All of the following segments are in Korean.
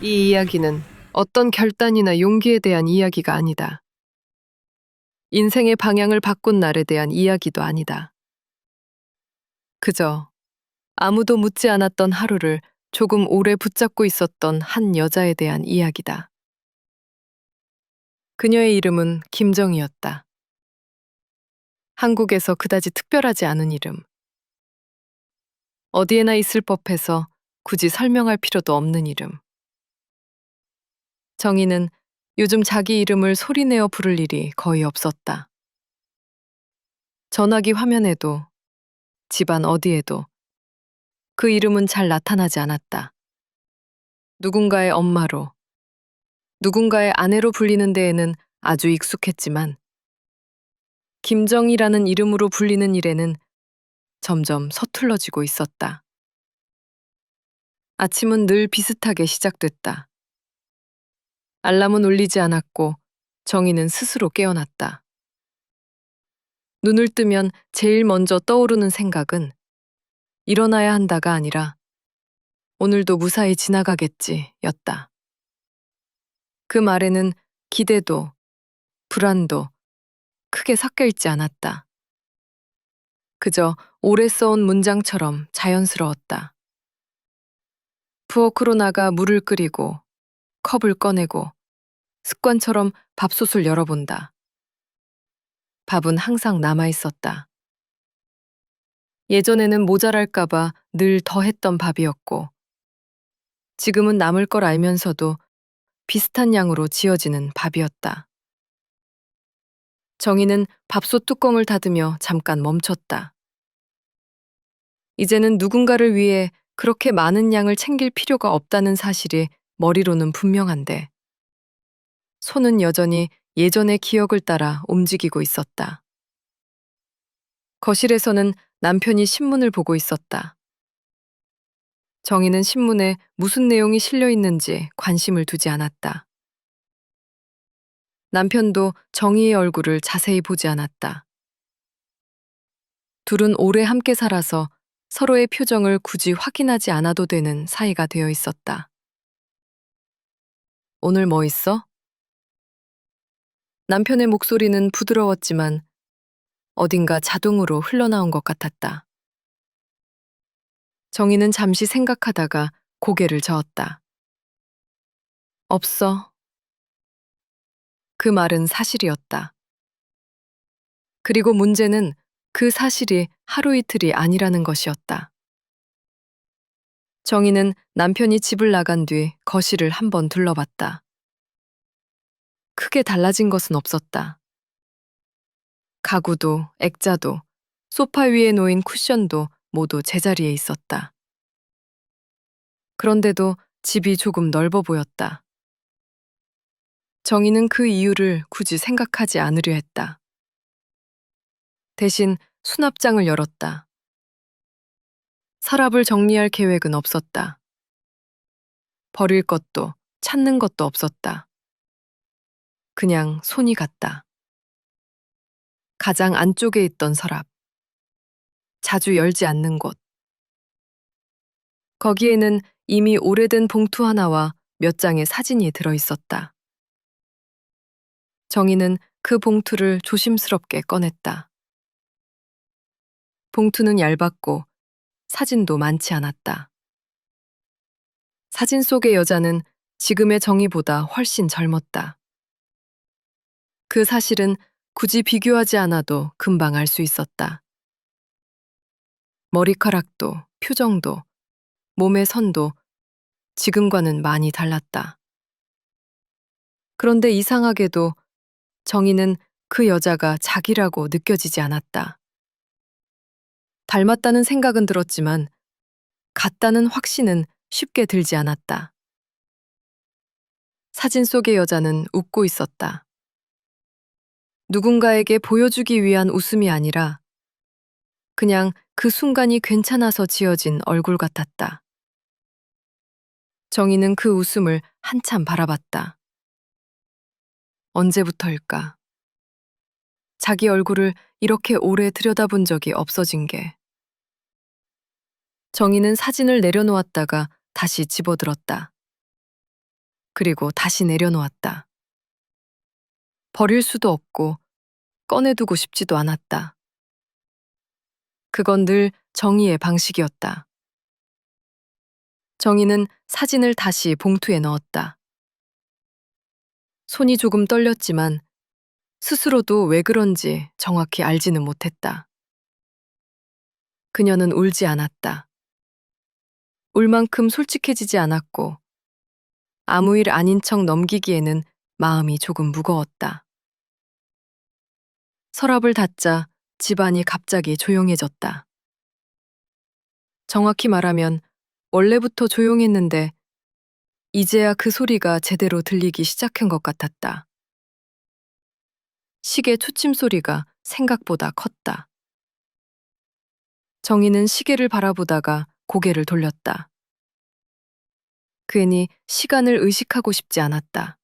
이 이야기는 어떤 결단이나 용기에 대한 이야기가 아니다. 인생의 방향을 바꾼 날에 대한 이야기도 아니다. 그저 아무도 묻지 않았던 하루를 조금 오래 붙잡고 있었던 한 여자에 대한 이야기다. 그녀의 이름은 김정희였다. 한국에서 그다지 특별하지 않은 이름. 어디에나 있을 법해서 굳이 설명할 필요도 없는 이름. 정희는 요즘 자기 이름을 소리내어 부를 일이 거의 없었다. 전화기 화면에도, 집안 어디에도 그 이름은 잘 나타나지 않았다. 누군가의 엄마로, 누군가의 아내로 불리는 데에는 아주 익숙했지만, 김정희라는 이름으로 불리는 일에는 점점 서툴러지고 있었다. 아침은 늘 비슷하게 시작됐다. 알람은 울리지 않았고, 정희는 스스로 깨어났다. 눈을 뜨면 제일 먼저 떠오르는 생각은 일어나야 한다가 아니라 오늘도 무사히 지나가겠지 였다. 그 말에는 기대도, 불안도 크게 섞여 있지 않았다. 그저 오래 써온 문장처럼 자연스러웠다. 부엌으로 나가 물을 끓이고 컵을 꺼내고 습관처럼 밥솥을 열어본다. 밥은 항상 남아 있었다. 예전에는 모자랄까봐 늘 더했던 밥이었고 지금은 남을 걸 알면서도 비슷한 양으로 지어지는 밥이었다. 정희는 밥솥 뚜껑을 닫으며 잠깐 멈췄다. 이제는 누군가를 위해 그렇게 많은 양을 챙길 필요가 없다는 사실이 머리로는 분명한데 손은 여전히 예전의 기억을 따라 움직이고 있었다. 거실에서는 남편이 신문을 보고 있었다. 정희는 신문에 무슨 내용이 실려 있는지 관심을 두지 않았다. 남편도 정희의 얼굴을 자세히 보지 않았다. 둘은 오래 함께 살아서 서로의 표정을 굳이 확인하지 않아도 되는 사이가 되어 있었다. 오늘 뭐 있어? 남편의 목소리는 부드러웠지만 어딘가 자동으로 흘러나온 것 같았다. 정희는 잠시 생각하다가 고개를 저었다. 없어. 그 말은 사실이었다. 그리고 문제는 그 사실이 하루 이틀이 아니라는 것이었다. 정희는 남편이 집을 나간 뒤 거실을 한번 둘러봤다. 크게 달라진 것은 없었다. 가구도, 액자도, 소파 위에 놓인 쿠션도 모두 제자리에 있었다. 그런데도 집이 조금 넓어 보였다. 정희는 그 이유를 굳이 생각하지 않으려 했다. 대신 수납장을 열었다. 서랍을 정리할 계획은 없었다. 버릴 것도 찾는 것도 없었다. 그냥 손이 갔다. 가장 안쪽에 있던 서랍. 자주 열지 않는 곳. 거기에는 이미 오래된 봉투 하나와 몇 장의 사진이 들어 있었다. 정희는 그 봉투를 조심스럽게 꺼냈다. 봉투는 얇았고 사진도 많지 않았다. 사진 속의 여자는 지금의 정희보다 훨씬 젊었다. 그 사실은 굳이 비교하지 않아도 금방 알 수 있었다. 머리카락도, 표정도, 몸의 선도 지금과는 많이 달랐다. 그런데 이상하게도 정희는 그 여자가 자기라고 느껴지지 않았다. 닮았다는 생각은 들었지만 같다는 확신은 쉽게 들지 않았다. 사진 속의 여자는 웃고 있었다. 누군가에게 보여주기 위한 웃음이 아니라 그냥 그 순간이 괜찮아서 지어진 얼굴 같았다. 정희는 그 웃음을 한참 바라봤다. 언제부터일까? 자기 얼굴을 이렇게 오래 들여다본 적이 없어진 게. 정희는 사진을 내려놓았다가 다시 집어들었다. 그리고 다시 내려놓았다. 버릴 수도 없고 꺼내두고 싶지도 않았다. 그건 늘 정희의 방식이었다. 정희는 사진을 다시 봉투에 넣었다. 손이 조금 떨렸지만 스스로도 왜 그런지 정확히 알지는 못했다. 그녀는 울지 않았다. 울 만큼 솔직해지지 않았고 아무 일 아닌 척 넘기기에는 마음이 조금 무거웠다. 서랍을 닫자 집안이 갑자기 조용해졌다. 정확히 말하면 원래부터 조용했는데 이제야 그 소리가 제대로 들리기 시작한 것 같았다. 시계 초침 소리가 생각보다 컸다. 정희는 시계를 바라보다가 고개를 돌렸다. 괜히 시간을 의식하고 싶지 않았다.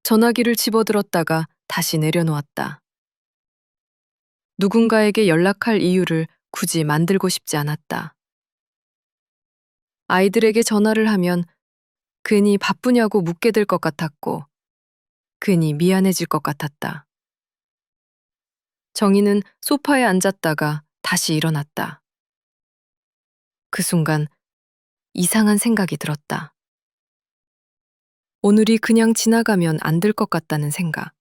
전화기를 집어들었다가 다시 내려놓았다. 누군가에게 연락할 이유를 굳이 만들고 싶지 않았다. 아이들에게 전화를 하면 괜히 바쁘냐고 묻게 될 것 같았고, 괜히 미안해질 것 같았다. 정희는 소파에 앉았다가 다시 일어났다. 그 순간 이상한 생각이 들었다. 오늘이 그냥 지나가면 안 될 것 같다는 생각.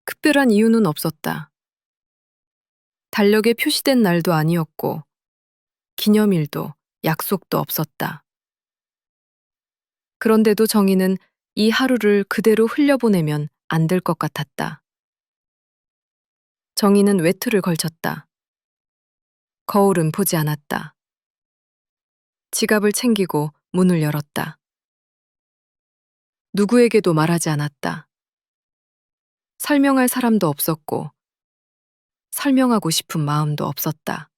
특별한 이유는 없었다. 달력에 표시된 날도 아니었고, 기념일도 약속도 없었다. 그런데도 정희는 이 하루를 그대로 흘려보내면 안 될 것 같았다. 정희는 외투를 걸쳤다. 거울은 보지 않았다. 지갑을 챙기고 문을 열었다. 누구에게도 말하지 않았다. 설명할 사람도 없었고, 설명하고 싶은 마음도 없었다.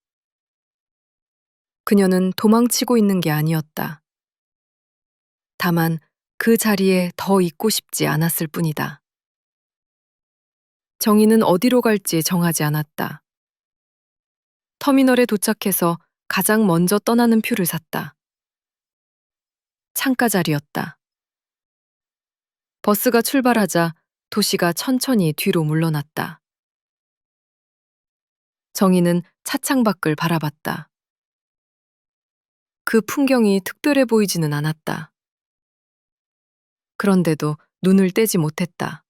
그녀는 도망치고 있는 게 아니었다. 다만 그 자리에 더 있고 싶지 않았을 뿐이다. 정희는 어디로 갈지 정하지 않았다. 터미널에 도착해서 가장 먼저 떠나는 표를 샀다. 창가 자리였다. 버스가 출발하자 도시가 천천히 뒤로 물러났다. 정희는 차창 밖을 바라봤다. 그 풍경이 특별해 보이지는 않았다. 그런데도 눈을 떼지 못했다.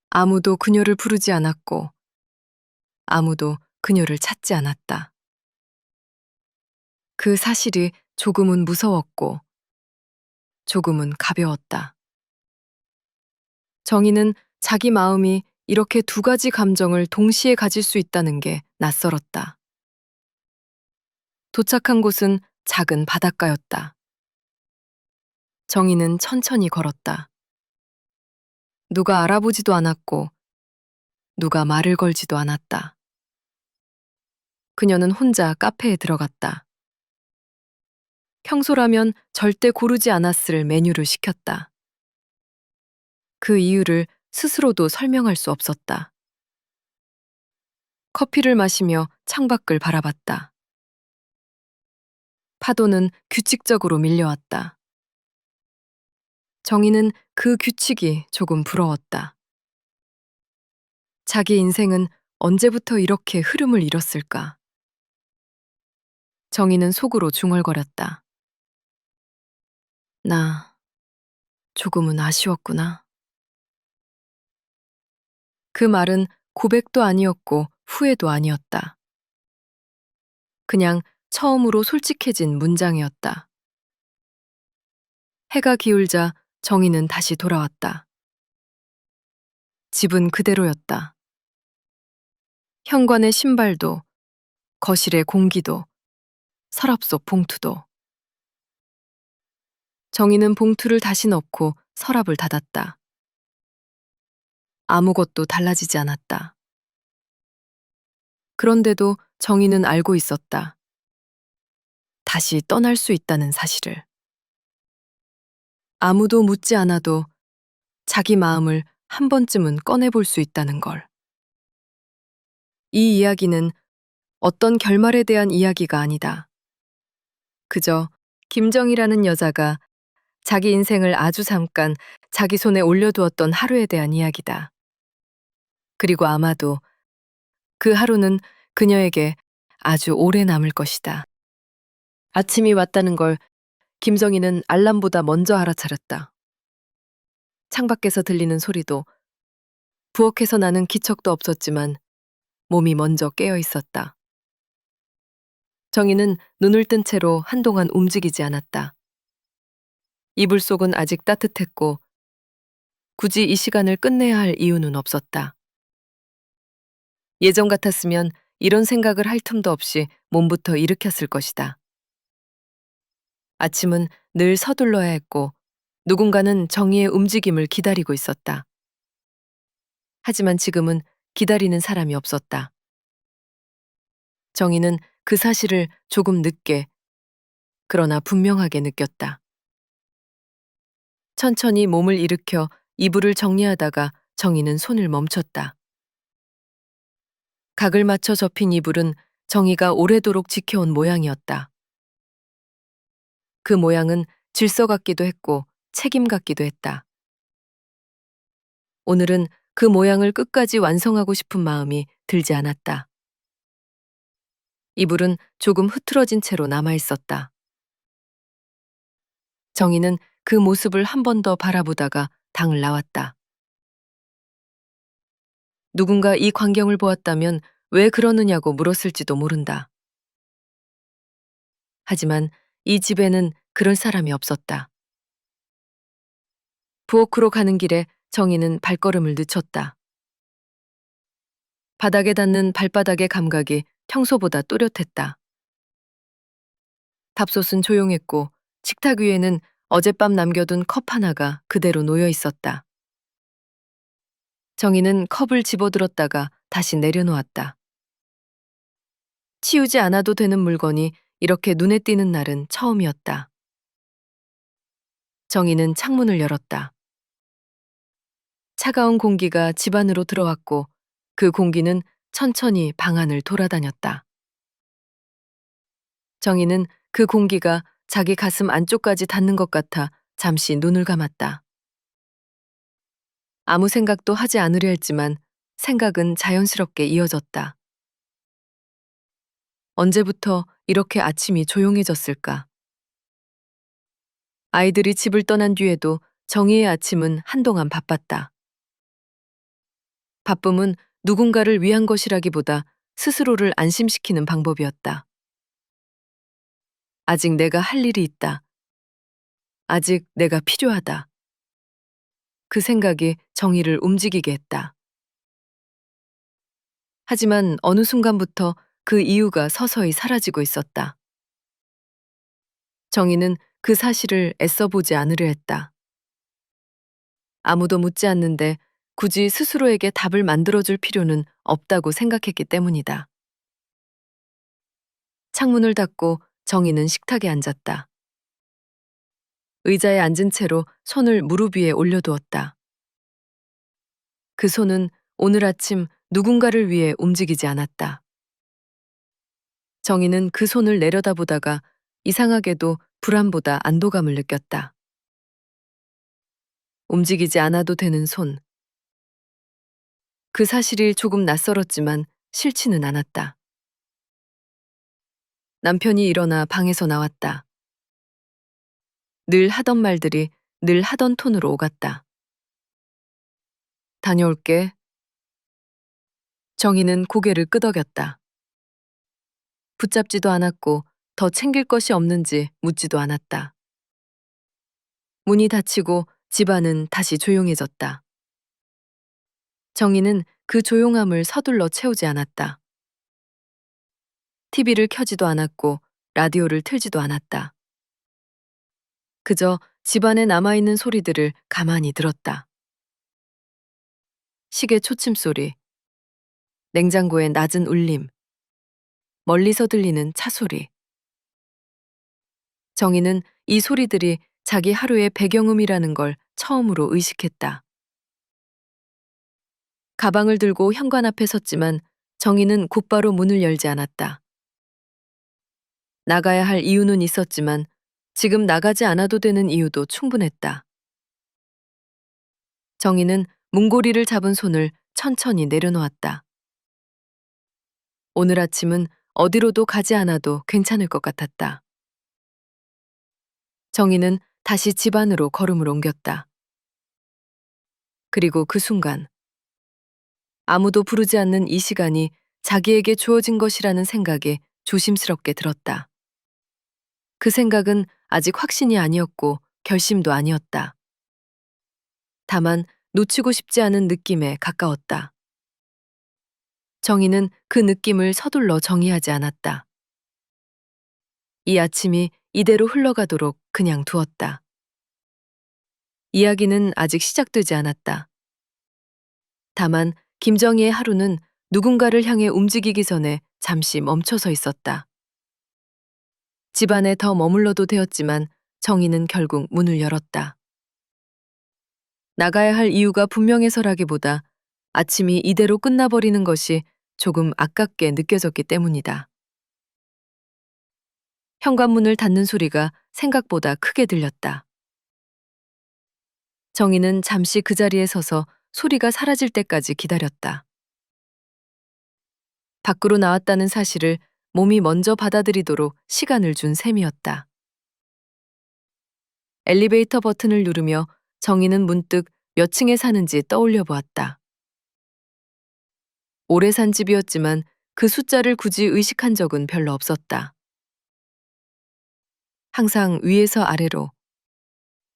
아무도 그녀를 부르지 않았고, 아무도 그녀를 찾지 않았다. 그 사실이 조금은 무서웠고, 조금은 가벼웠다. 정희는 자기 마음이 이렇게 두 가지 감정을 동시에 가질 수 있다는 게 낯설었다. 도착한 곳은 작은 바닷가였다. 정희는 천천히 걸었다. 누가 알아보지도 않았고, 누가 말을 걸지도 않았다. 그녀는 혼자 카페에 들어갔다. 평소라면 절대 고르지 않았을 메뉴를 시켰다. 그 이유를 스스로도 설명할 수 없었다. 커피를 마시며 창밖을 바라봤다. 파도는 규칙적으로 밀려왔다. 정희는 그 규칙이 조금 부러웠다. 자기 인생은 언제부터 이렇게 흐름을 잃었을까? 정희는 속으로 중얼거렸다. 나 조금은 아쉬웠구나. 그 말은 고백도 아니었고 후회도 아니었다. 그냥 처음으로 솔직해진 문장이었다. 해가 기울자 정희는 다시 돌아왔다. 집은 그대로였다. 현관의 신발도, 거실의 공기도, 서랍 속 봉투도. 정희는 봉투를 다시 넣고 서랍을 닫았다. 아무것도 달라지지 않았다. 그런데도 정희는 알고 있었다. 다시 떠날 수 있다는 사실을. 아무도 묻지 않아도 자기 마음을 한 번쯤은 꺼내볼 수 있다는 걸. 이 이야기는 어떤 결말에 대한 이야기가 아니다. 그저 김정희라는 여자가 자기 인생을 아주 잠깐 자기 손에 올려두었던 하루에 대한 이야기다. 그리고 아마도 그 하루는 그녀에게 아주 오래 남을 것이다. 아침이 왔다는 걸 김정희는 알람보다 먼저 알아차렸다. 창밖에서 들리는 소리도 부엌에서 나는 기척도 없었지만 몸이 먼저 깨어 있었다. 정희는 눈을 뜬 채로 한동안 움직이지 않았다. 이불 속은 아직 따뜻했고 굳이 이 시간을 끝내야 할 이유는 없었다. 예전 같았으면 이런 생각을 할 틈도 없이 몸부터 일으켰을 것이다. 아침은 늘 서둘러야 했고 누군가는 정희의 움직임을 기다리고 있었다. 하지만 지금은 기다리는 사람이 없었다. 정희는 그 사실을 조금 늦게, 그러나 분명하게 느꼈다. 천천히 몸을 일으켜 이불을 정리하다가 정희는 손을 멈췄다. 각을 맞춰 접힌 이불은 정희가 오래도록 지켜온 모양이었다. 그 모양은 질서 같기도 했고 책임 같기도 했다. 오늘은 그 모양을 끝까지 완성하고 싶은 마음이 들지 않았다. 이불은 조금 흐트러진 채로 남아 있었다. 정희는 그 모습을 한 번 더 바라보다가 방을 나왔다. 누군가 이 광경을 보았다면 왜 그러느냐고 물었을지도 모른다. 하지만 이 집에는 그럴 사람이 없었다. 부엌으로 가는 길에 정희는 발걸음을 늦췄다. 바닥에 닿는 발바닥의 감각이 평소보다 또렷했다. 밥솥은 조용했고 식탁 위에는 어젯밤 남겨둔 컵 하나가 그대로 놓여 있었다. 정희는 컵을 집어들었다가 다시 내려놓았다. 치우지 않아도 되는 물건이 이렇게 눈에 띄는 날은 처음이었다. 정희는 창문을 열었다. 차가운 공기가 집 안으로 들어왔고 그 공기는 천천히 방 안을 돌아다녔다. 정희는 그 공기가 자기 가슴 안쪽까지 닿는 것 같아 잠시 눈을 감았다. 아무 생각도 하지 않으려 했지만 생각은 자연스럽게 이어졌다. 언제부터 이렇게 아침이 조용해졌을까? 아이들이 집을 떠난 뒤에도 정희의 아침은 한동안 바빴다. 바쁨은 누군가를 위한 것이라기보다 스스로를 안심시키는 방법이었다. 아직 내가 할 일이 있다. 아직 내가 필요하다. 그 생각이 정희를 움직이게 했다. 하지만 어느 순간부터 그 이유가 서서히 사라지고 있었다. 정희는 그 사실을 애써 보지 않으려 했다. 아무도 묻지 않는데 굳이 스스로에게 답을 만들어줄 필요는 없다고 생각했기 때문이다. 창문을 닫고 정희는 식탁에 앉았다. 의자에 앉은 채로 손을 무릎 위에 올려두었다. 그 손은 오늘 아침 누군가를 위해 움직이지 않았다. 정희는 그 손을 내려다보다가 이상하게도 불안보다 안도감을 느꼈다. 움직이지 않아도 되는 손. 그 사실이 조금 낯설었지만 싫지는 않았다. 남편이 일어나 방에서 나왔다. 늘 하던 말들이 늘 하던 톤으로 오갔다. 다녀올게. 정희는 고개를 끄덕였다. 붙잡지도 않았고 더 챙길 것이 없는지 묻지도 않았다. 문이 닫히고 집안은 다시 조용해졌다. 정희는 그 조용함을 서둘러 채우지 않았다. TV를 켜지도 않았고 라디오를 틀지도 않았다. 그저 집안에 남아있는 소리들을 가만히 들었다. 시계 초침 소리, 냉장고의 낮은 울림, 멀리서 들리는 차 소리. 정희는 이 소리들이 자기 하루의 배경음이라는 걸 처음으로 의식했다. 가방을 들고 현관 앞에 섰지만 정희는 곧바로 문을 열지 않았다. 나가야 할 이유는 있었지만 지금 나가지 않아도 되는 이유도 충분했다. 정희는 문고리를 잡은 손을 천천히 내려놓았다. 오늘 아침은 어디로도 가지 않아도 괜찮을 것 같았다. 정희는 다시 집 안으로 걸음을 옮겼다. 그리고 그 순간 아무도 부르지 않는 이 시간이 자기에게 주어진 것이라는 생각에 조심스럽게 들었다. 그 생각은 아직 확신이 아니었고 결심도 아니었다. 다만 놓치고 싶지 않은 느낌에 가까웠다. 정희는 그 느낌을 서둘러 정의하지 않았다. 이 아침이 이대로 흘러가도록 그냥 두었다. 이야기는 아직 시작되지 않았다. 다만 김정희의 하루는 누군가를 향해 움직이기 전에 잠시 멈춰서 있었다. 집안에 더 머물러도 되었지만 정희는 결국 문을 열었다. 나가야 할 이유가 분명해서라기보다 아침이 이대로 끝나버리는 것이 조금 아깝게 느껴졌기 때문이다. 현관문을 닫는 소리가 생각보다 크게 들렸다. 정희는 잠시 그 자리에 서서 소리가 사라질 때까지 기다렸다. 밖으로 나왔다는 사실을 몸이 먼저 받아들이도록 시간을 준 셈이었다. 엘리베이터 버튼을 누르며 정희는 문득 몇 층에 사는지 떠올려 보았다. 오래 산 집이었지만 그 숫자를 굳이 의식한 적은 별로 없었다. 항상 위에서 아래로,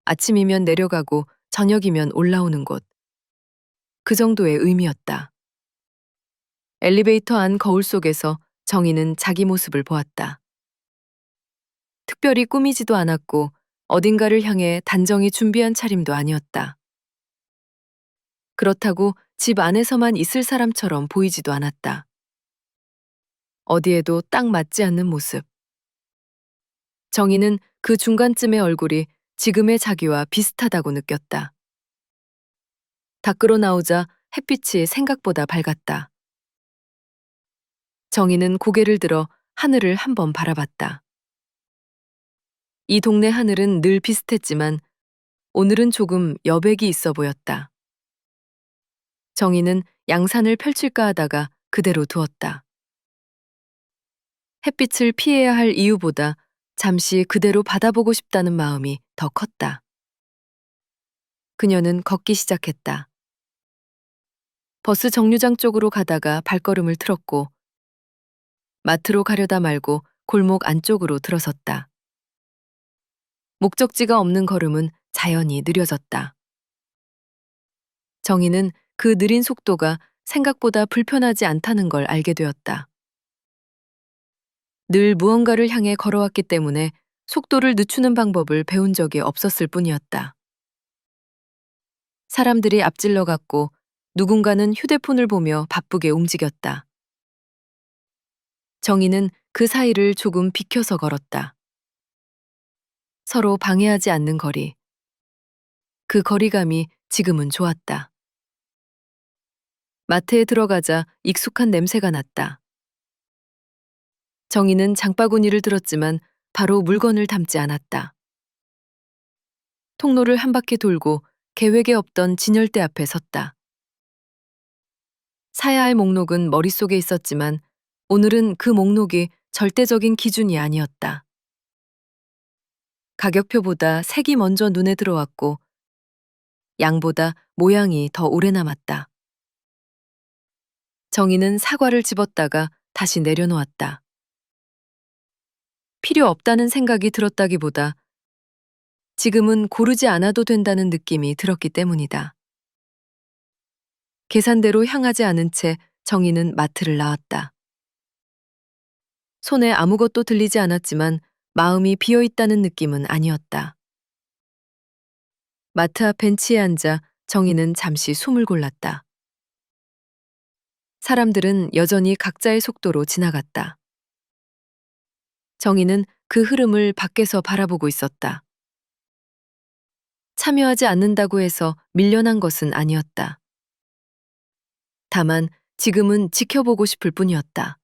아침이면 내려가고 저녁이면 올라오는 곳. 그 정도의 의미였다. 엘리베이터 안 거울 속에서 정희는 자기 모습을 보았다. 특별히 꾸미지도 않았고 어딘가를 향해 단정히 준비한 차림도 아니었다. 그렇다고 집 안에서만 있을 사람처럼 보이지도 않았다. 어디에도 딱 맞지 않는 모습. 정희는 그 중간쯤의 얼굴이 지금의 자기와 비슷하다고 느꼈다. 밖으로 나오자 햇빛이 생각보다 밝았다. 정희는 고개를 들어 하늘을 한번 바라봤다. 이 동네 하늘은 늘 비슷했지만 오늘은 조금 여백이 있어 보였다. 정희는 양산을 펼칠까 하다가 그대로 두었다. 햇빛을 피해야 할 이유보다 잠시 그대로 받아보고 싶다는 마음이 더 컸다. 그녀는 걷기 시작했다. 버스 정류장 쪽으로 가다가 발걸음을 틀었고 마트로 가려다 말고 골목 안쪽으로 들어섰다. 목적지가 없는 걸음은 자연히 느려졌다. 정희는 그 느린 속도가 생각보다 불편하지 않다는 걸 알게 되었다. 늘 무언가를 향해 걸어왔기 때문에 속도를 늦추는 방법을 배운 적이 없었을 뿐이었다. 사람들이 앞질러 갔고 누군가는 휴대폰을 보며 바쁘게 움직였다. 정희는 그 사이를 조금 비켜서 걸었다. 서로 방해하지 않는 거리. 그 거리감이 지금은 좋았다. 마트에 들어가자 익숙한 냄새가 났다. 정희는 장바구니를 들었지만 바로 물건을 담지 않았다. 통로를 한 바퀴 돌고 계획에 없던 진열대 앞에 섰다. 사야 할 목록은 머릿속에 있었지만 오늘은 그 목록이 절대적인 기준이 아니었다. 가격표보다 색이 먼저 눈에 들어왔고 양보다 모양이 더 오래 남았다. 정희는 사과를 집었다가 다시 내려놓았다. 필요 없다는 생각이 들었다기보다 지금은 고르지 않아도 된다는 느낌이 들었기 때문이다. 계산대로 향하지 않은 채 정희는 마트를 나왔다. 손에 아무것도 들리지 않았지만 마음이 비어있다는 느낌은 아니었다. 마트 앞 벤치에 앉아 정희는 잠시 숨을 골랐다. 사람들은 여전히 각자의 속도로 지나갔다. 정희는 그 흐름을 밖에서 바라보고 있었다. 참여하지 않는다고 해서 밀려난 것은 아니었다. 다만 지금은 지켜보고 싶을 뿐이었다.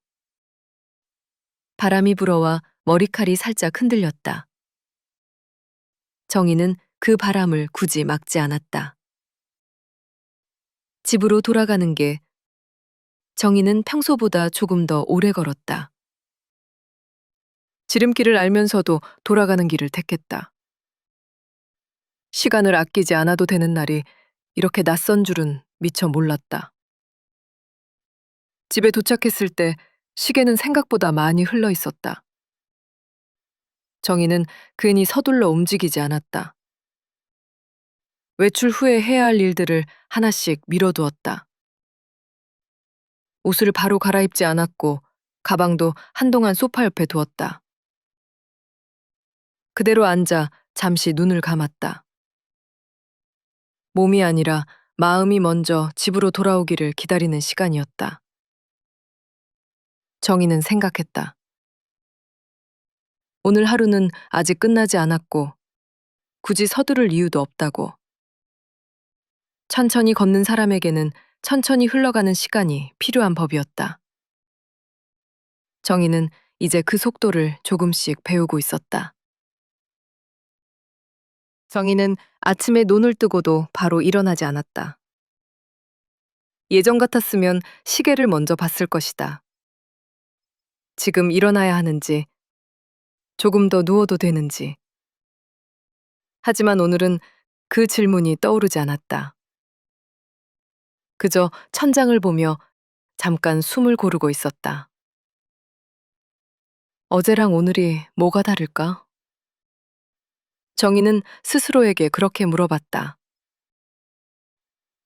바람이 불어와 머리칼이 살짝 흔들렸다. 정희는 그 바람을 굳이 막지 않았다. 집으로 돌아가는 게 정희는 평소보다 조금 더 오래 걸었다. 지름길을 알면서도 돌아가는 길을 택했다. 시간을 아끼지 않아도 되는 날이 이렇게 낯선 줄은 미처 몰랐다. 집에 도착했을 때 시계는 생각보다 많이 흘러 있었다. 정희는 괜히 서둘러 움직이지 않았다. 외출 후에 해야 할 일들을 하나씩 미뤄두었다. 옷을 바로 갈아입지 않았고 가방도 한동안 소파 옆에 두었다. 그대로 앉아 잠시 눈을 감았다. 몸이 아니라 마음이 먼저 집으로 돌아오기를 기다리는 시간이었다. 정희는 생각했다. 오늘 하루는 아직 끝나지 않았고 굳이 서두를 이유도 없다고. 천천히 걷는 사람에게는 천천히 흘러가는 시간이 필요한 법이었다. 정희는 이제 그 속도를 조금씩 배우고 있었다. 정희는 아침에 눈을 뜨고도 바로 일어나지 않았다. 예전 같았으면 시계를 먼저 봤을 것이다. 지금 일어나야 하는지, 조금 더 누워도 되는지. 하지만 오늘은 그 질문이 떠오르지 않았다. 그저 천장을 보며 잠깐 숨을 고르고 있었다. 어제랑 오늘이 뭐가 다를까? 정희는 스스로에게 그렇게 물어봤다.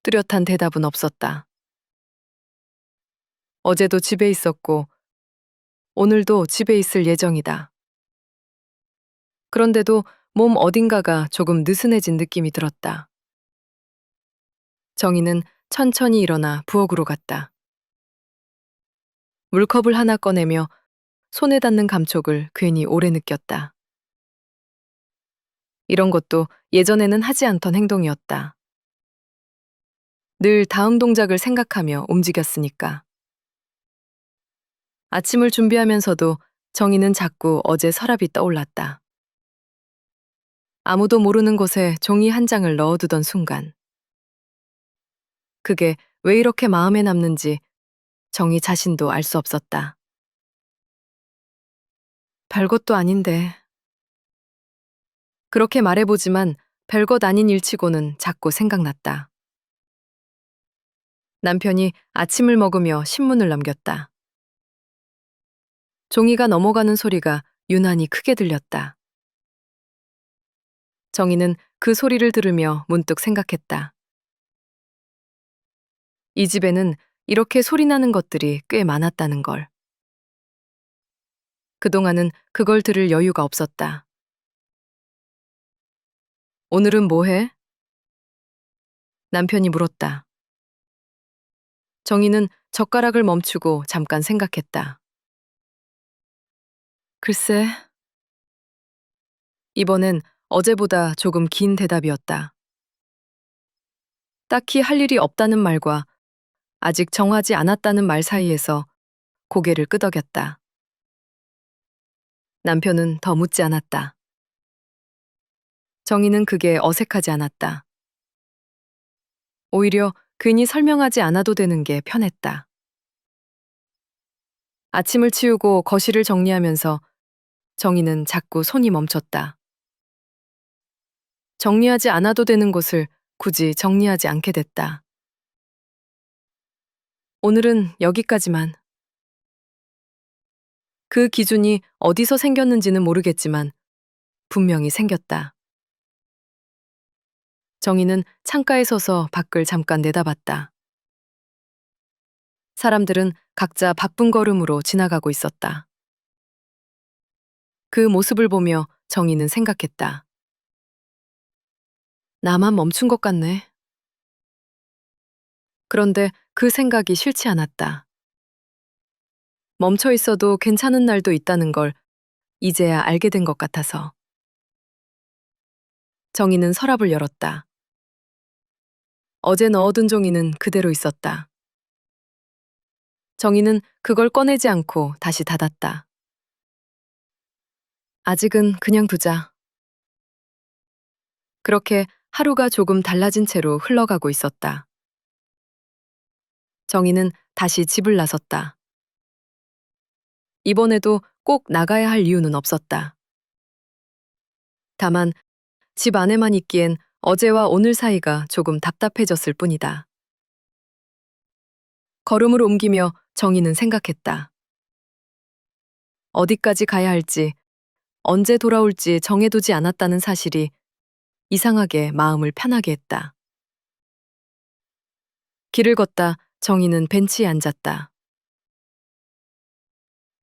뚜렷한 대답은 없었다. 어제도 집에 있었고, 오늘도 집에 있을 예정이다. 그런데도 몸 어딘가가 조금 느슨해진 느낌이 들었다. 정희는 천천히 일어나 부엌으로 갔다. 물컵을 하나 꺼내며 손에 닿는 감촉을 괜히 오래 느꼈다. 이런 것도 예전에는 하지 않던 행동이었다. 늘 다음 동작을 생각하며 움직였으니까. 아침을 준비하면서도 정희는 자꾸 어제 서랍이 떠올랐다. 아무도 모르는 곳에 종이 한 장을 넣어두던 순간. 그게 왜 이렇게 마음에 남는지 정희 자신도 알 수 없었다. 별것도 아닌데. 그렇게 말해보지만 별것 아닌 일치고는 자꾸 생각났다. 남편이 아침을 먹으며 신문을 넘겼다. 종이가 넘어가는 소리가 유난히 크게 들렸다. 정희는 그 소리를 들으며 문득 생각했다. 이 집에는 이렇게 소리나는 것들이 꽤 많았다는 걸. 그동안은 그걸 들을 여유가 없었다. 오늘은 뭐 해? 남편이 물었다. 정희는 젓가락을 멈추고 잠깐 생각했다. 글쎄. 이번엔 어제보다 조금 긴 대답이었다. 딱히 할 일이 없다는 말과 아직 정하지 않았다는 말 사이에서 고개를 끄덕였다. 남편은 더 묻지 않았다. 정희는 그게 어색하지 않았다. 오히려 괜히 설명하지 않아도 되는 게 편했다. 아침을 치우고 거실을 정리하면서 정희는 자꾸 손이 멈췄다. 정리하지 않아도 되는 곳을 굳이 정리하지 않게 됐다. 오늘은 여기까지만. 그 기준이 어디서 생겼는지는 모르겠지만 분명히 생겼다. 정희는 창가에 서서 밖을 잠깐 내다봤다. 사람들은 각자 바쁜 걸음으로 지나가고 있었다. 그 모습을 보며 정희는 생각했다. 나만 멈춘 것 같네. 그런데 그 생각이 싫지 않았다. 멈춰 있어도 괜찮은 날도 있다는 걸 이제야 알게 된 것 같아서. 정희는 서랍을 열었다. 어제 넣어둔 종이는 그대로 있었다. 정희는 그걸 꺼내지 않고 다시 닫았다. 아직은 그냥 두자. 그렇게 하루가 조금 달라진 채로 흘러가고 있었다. 정희는 다시 집을 나섰다. 이번에도 꼭 나가야 할 이유는 없었다. 다만 집 안에만 있기엔 어제와 오늘 사이가 조금 답답해졌을 뿐이다. 걸음을 옮기며 정희는 생각했다. 어디까지 가야 할지, 언제 돌아올지 정해두지 않았다는 사실이 이상하게 마음을 편하게 했다. 길을 걷다 정희는 벤치에 앉았다.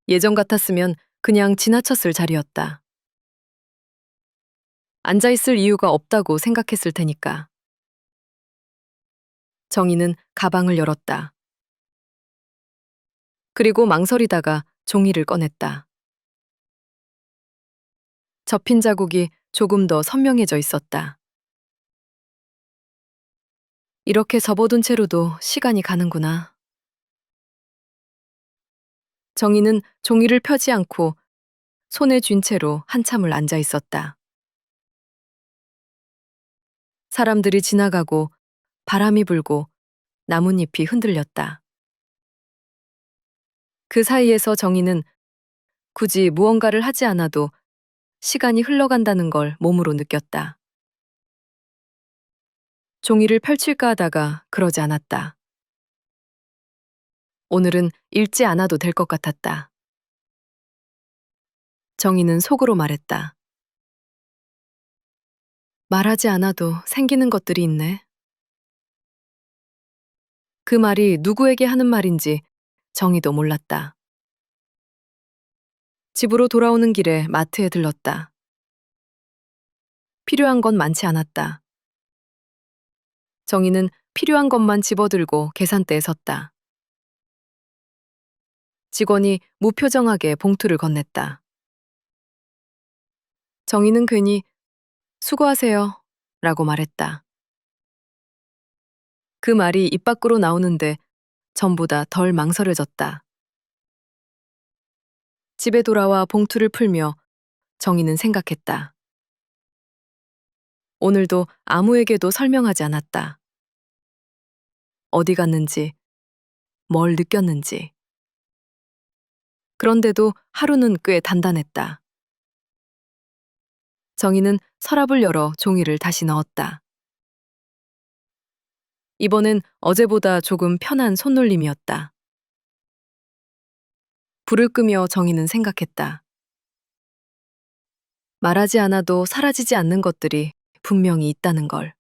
예전 같았으면 그냥 지나쳤을 자리였다. 앉아있을 이유가 없다고 생각했을 테니까. 정희는 가방을 열었다. 그리고 망설이다가 종이를 꺼냈다. 접힌 자국이 조금 더 선명해져 있었다. 이렇게 접어둔 채로도 시간이 가는구나. 정희는 종이를 펴지 않고 손에 쥔 채로 한참을 앉아 있었다. 사람들이 지나가고 바람이 불고 나뭇잎이 흔들렸다. 그 사이에서 정희는 굳이 무언가를 하지 않아도 시간이 흘러간다는 걸 몸으로 느꼈다. 종이를 펼칠까 하다가 그러지 않았다. 오늘은 읽지 않아도 될 것 같았다. 정희는 속으로 말했다. 말하지 않아도 생기는 것들이 있네. 그 말이 누구에게 하는 말인지 정희도 몰랐다. 집으로 돌아오는 길에 마트에 들렀다. 필요한 건 많지 않았다. 정희는 필요한 것만 집어들고 계산대에 섰다. 직원이 무표정하게 봉투를 건넸다. 정희는 괜히 수고하세요 라고 말했다. 그 말이 입 밖으로 나오는데 전보다 덜 망설여졌다. 집에 돌아와 봉투를 풀며 정희는 생각했다. 오늘도 아무에게도 설명하지 않았다. 어디 갔는지, 뭘 느꼈는지. 그런데도 하루는 꽤 단단했다. 정희는 서랍을 열어 종이를 다시 넣었다. 이번엔 어제보다 조금 편한 손놀림이었다. 불을 끄며 정희는 생각했다. 말하지 않아도 사라지지 않는 것들이 분명히 있다는 걸.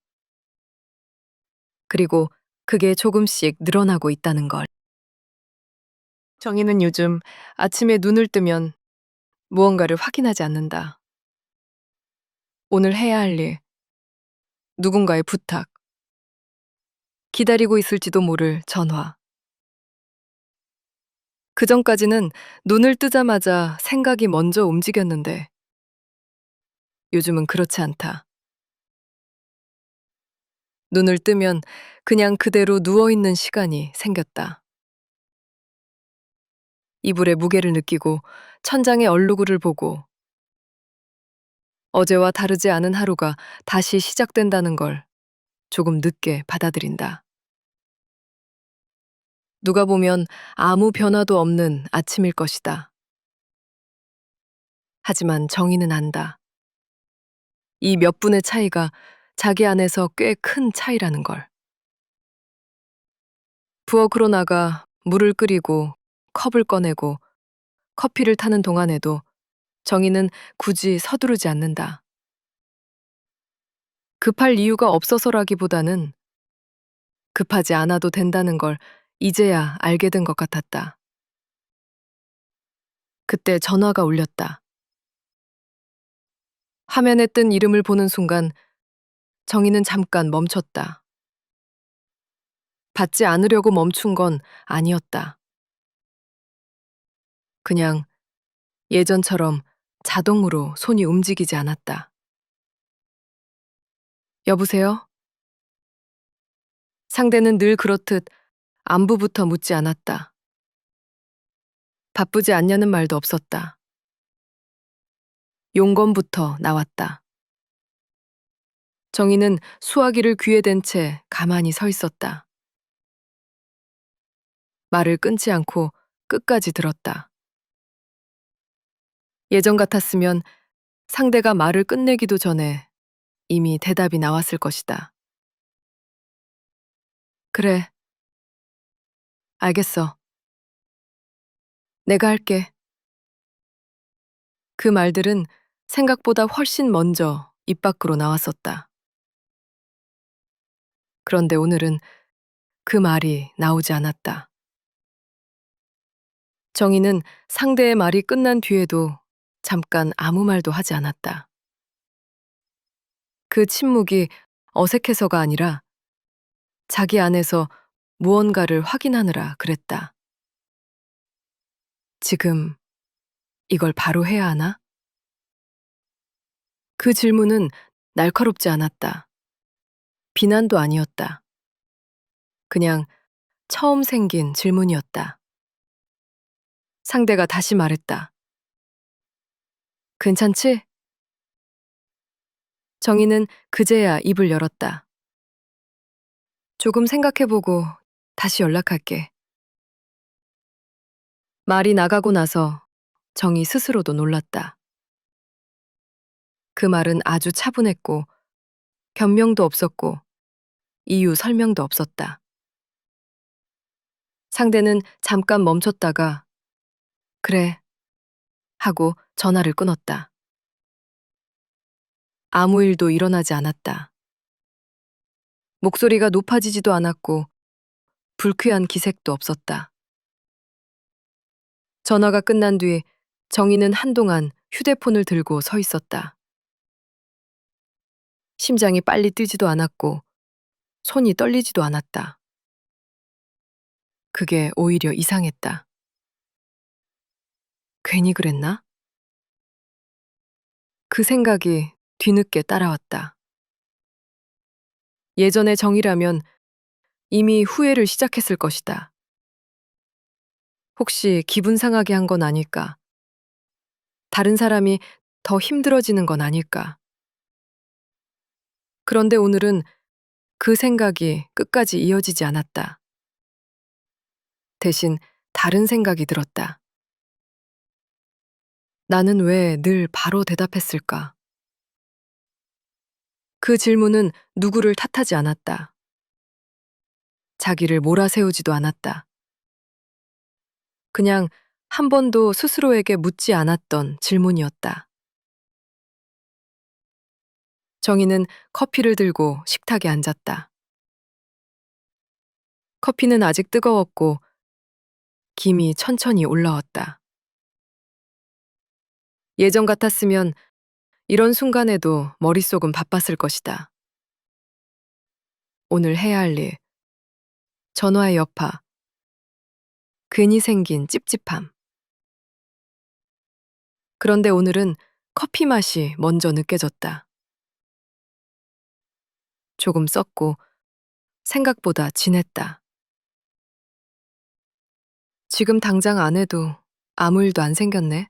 그리고 그게 조금씩 늘어나고 있다는 걸. 정희는 요즘 아침에 눈을 뜨면 무언가를 확인하지 않는다. 오늘 해야 할 일, 누군가의 부탁, 기다리고 있을지도 모를 전화. 그전까지는 눈을 뜨자마자 생각이 먼저 움직였는데 요즘은 그렇지 않다. 눈을 뜨면 그냥 그대로 누워있는 시간이 생겼다. 이불의 무게를 느끼고 천장의 얼룩을 보고 어제와 다르지 않은 하루가 다시 시작된다는 걸 조금 늦게 받아들인다. 누가 보면 아무 변화도 없는 아침일 것이다. 하지만 정희는 안다. 이 몇 분의 차이가 자기 안에서 꽤 큰 차이라는 걸. 부엌으로 나가 물을 끓이고 컵을 꺼내고 커피를 타는 동안에도 정희는 굳이 서두르지 않는다. 급할 이유가 없어서라기보다는 급하지 않아도 된다는 걸 이제야 알게 된 것 같았다. 그때 전화가 울렸다. 화면에 뜬 이름을 보는 순간 정희는 잠깐 멈췄다. 받지 않으려고 멈춘 건 아니었다. 그냥 예전처럼 자동으로 손이 움직이지 않았다. 여보세요? 상대는 늘 그렇듯 안부부터 묻지 않았다. 바쁘지 않냐는 말도 없었다. 용건부터 나왔다. 정희는 수화기를 귀에 댄 채 가만히 서 있었다. 말을 끊지 않고 끝까지 들었다. 예전 같았으면 상대가 말을 끝내기도 전에 이미 대답이 나왔을 것이다. 그래, 알겠어. 내가 할게. 그 말들은 생각보다 훨씬 먼저 입 밖으로 나왔었다. 그런데 오늘은 그 말이 나오지 않았다. 정희는 상대의 말이 끝난 뒤에도 잠깐 아무 말도 하지 않았다. 그 침묵이 어색해서가 아니라 자기 안에서 무언가를 확인하느라 그랬다. 지금 이걸 바로 해야 하나? 그 질문은 날카롭지 않았다. 비난도 아니었다. 그냥 처음 생긴 질문이었다. 상대가 다시 말했다. 괜찮지? 정희는 그제야 입을 열었다. 조금 생각해보고 다시 연락할게. 말이 나가고 나서 정희 스스로도 놀랐다. 그 말은 아주 차분했고 변명도 없었고 이유 설명도 없었다. 상대는 잠깐 멈췄다가 그래 하고 전화를 끊었다. 아무 일도 일어나지 않았다. 목소리가 높아지지도 않았고 불쾌한 기색도 없었다. 전화가 끝난 뒤 정희는 한동안 휴대폰을 들고 서 있었다. 심장이 빨리 뛰지도 않았고 손이 떨리지도 않았다. 그게 오히려 이상했다. 괜히 그랬나? 그 생각이 뒤늦게 따라왔다. 예전의 정희라면 이미 후회를 시작했을 것이다. 혹시 기분 상하게 한 건 아닐까? 다른 사람이 더 힘들어지는 건 아닐까? 그런데 오늘은 그 생각이 끝까지 이어지지 않았다. 대신 다른 생각이 들었다. 나는 왜 늘 바로 대답했을까? 그 질문은 누구를 탓하지 않았다. 자기를 몰아세우지도 않았다. 그냥 한 번도 스스로에게 묻지 않았던 질문이었다. 정희는 커피를 들고 식탁에 앉았다. 커피는 아직 뜨거웠고 김이 천천히 올라왔다. 예전 같았으면 이런 순간에도 머릿속은 바빴을 것이다. 오늘 해야 할 일, 전화의 여파, 괜히 생긴 찝찝함. 그런데 오늘은 커피 맛이 먼저 느껴졌다. 조금 썩고 생각보다 진했다. 지금 당장 안 해도 아무 일도 안 생겼네.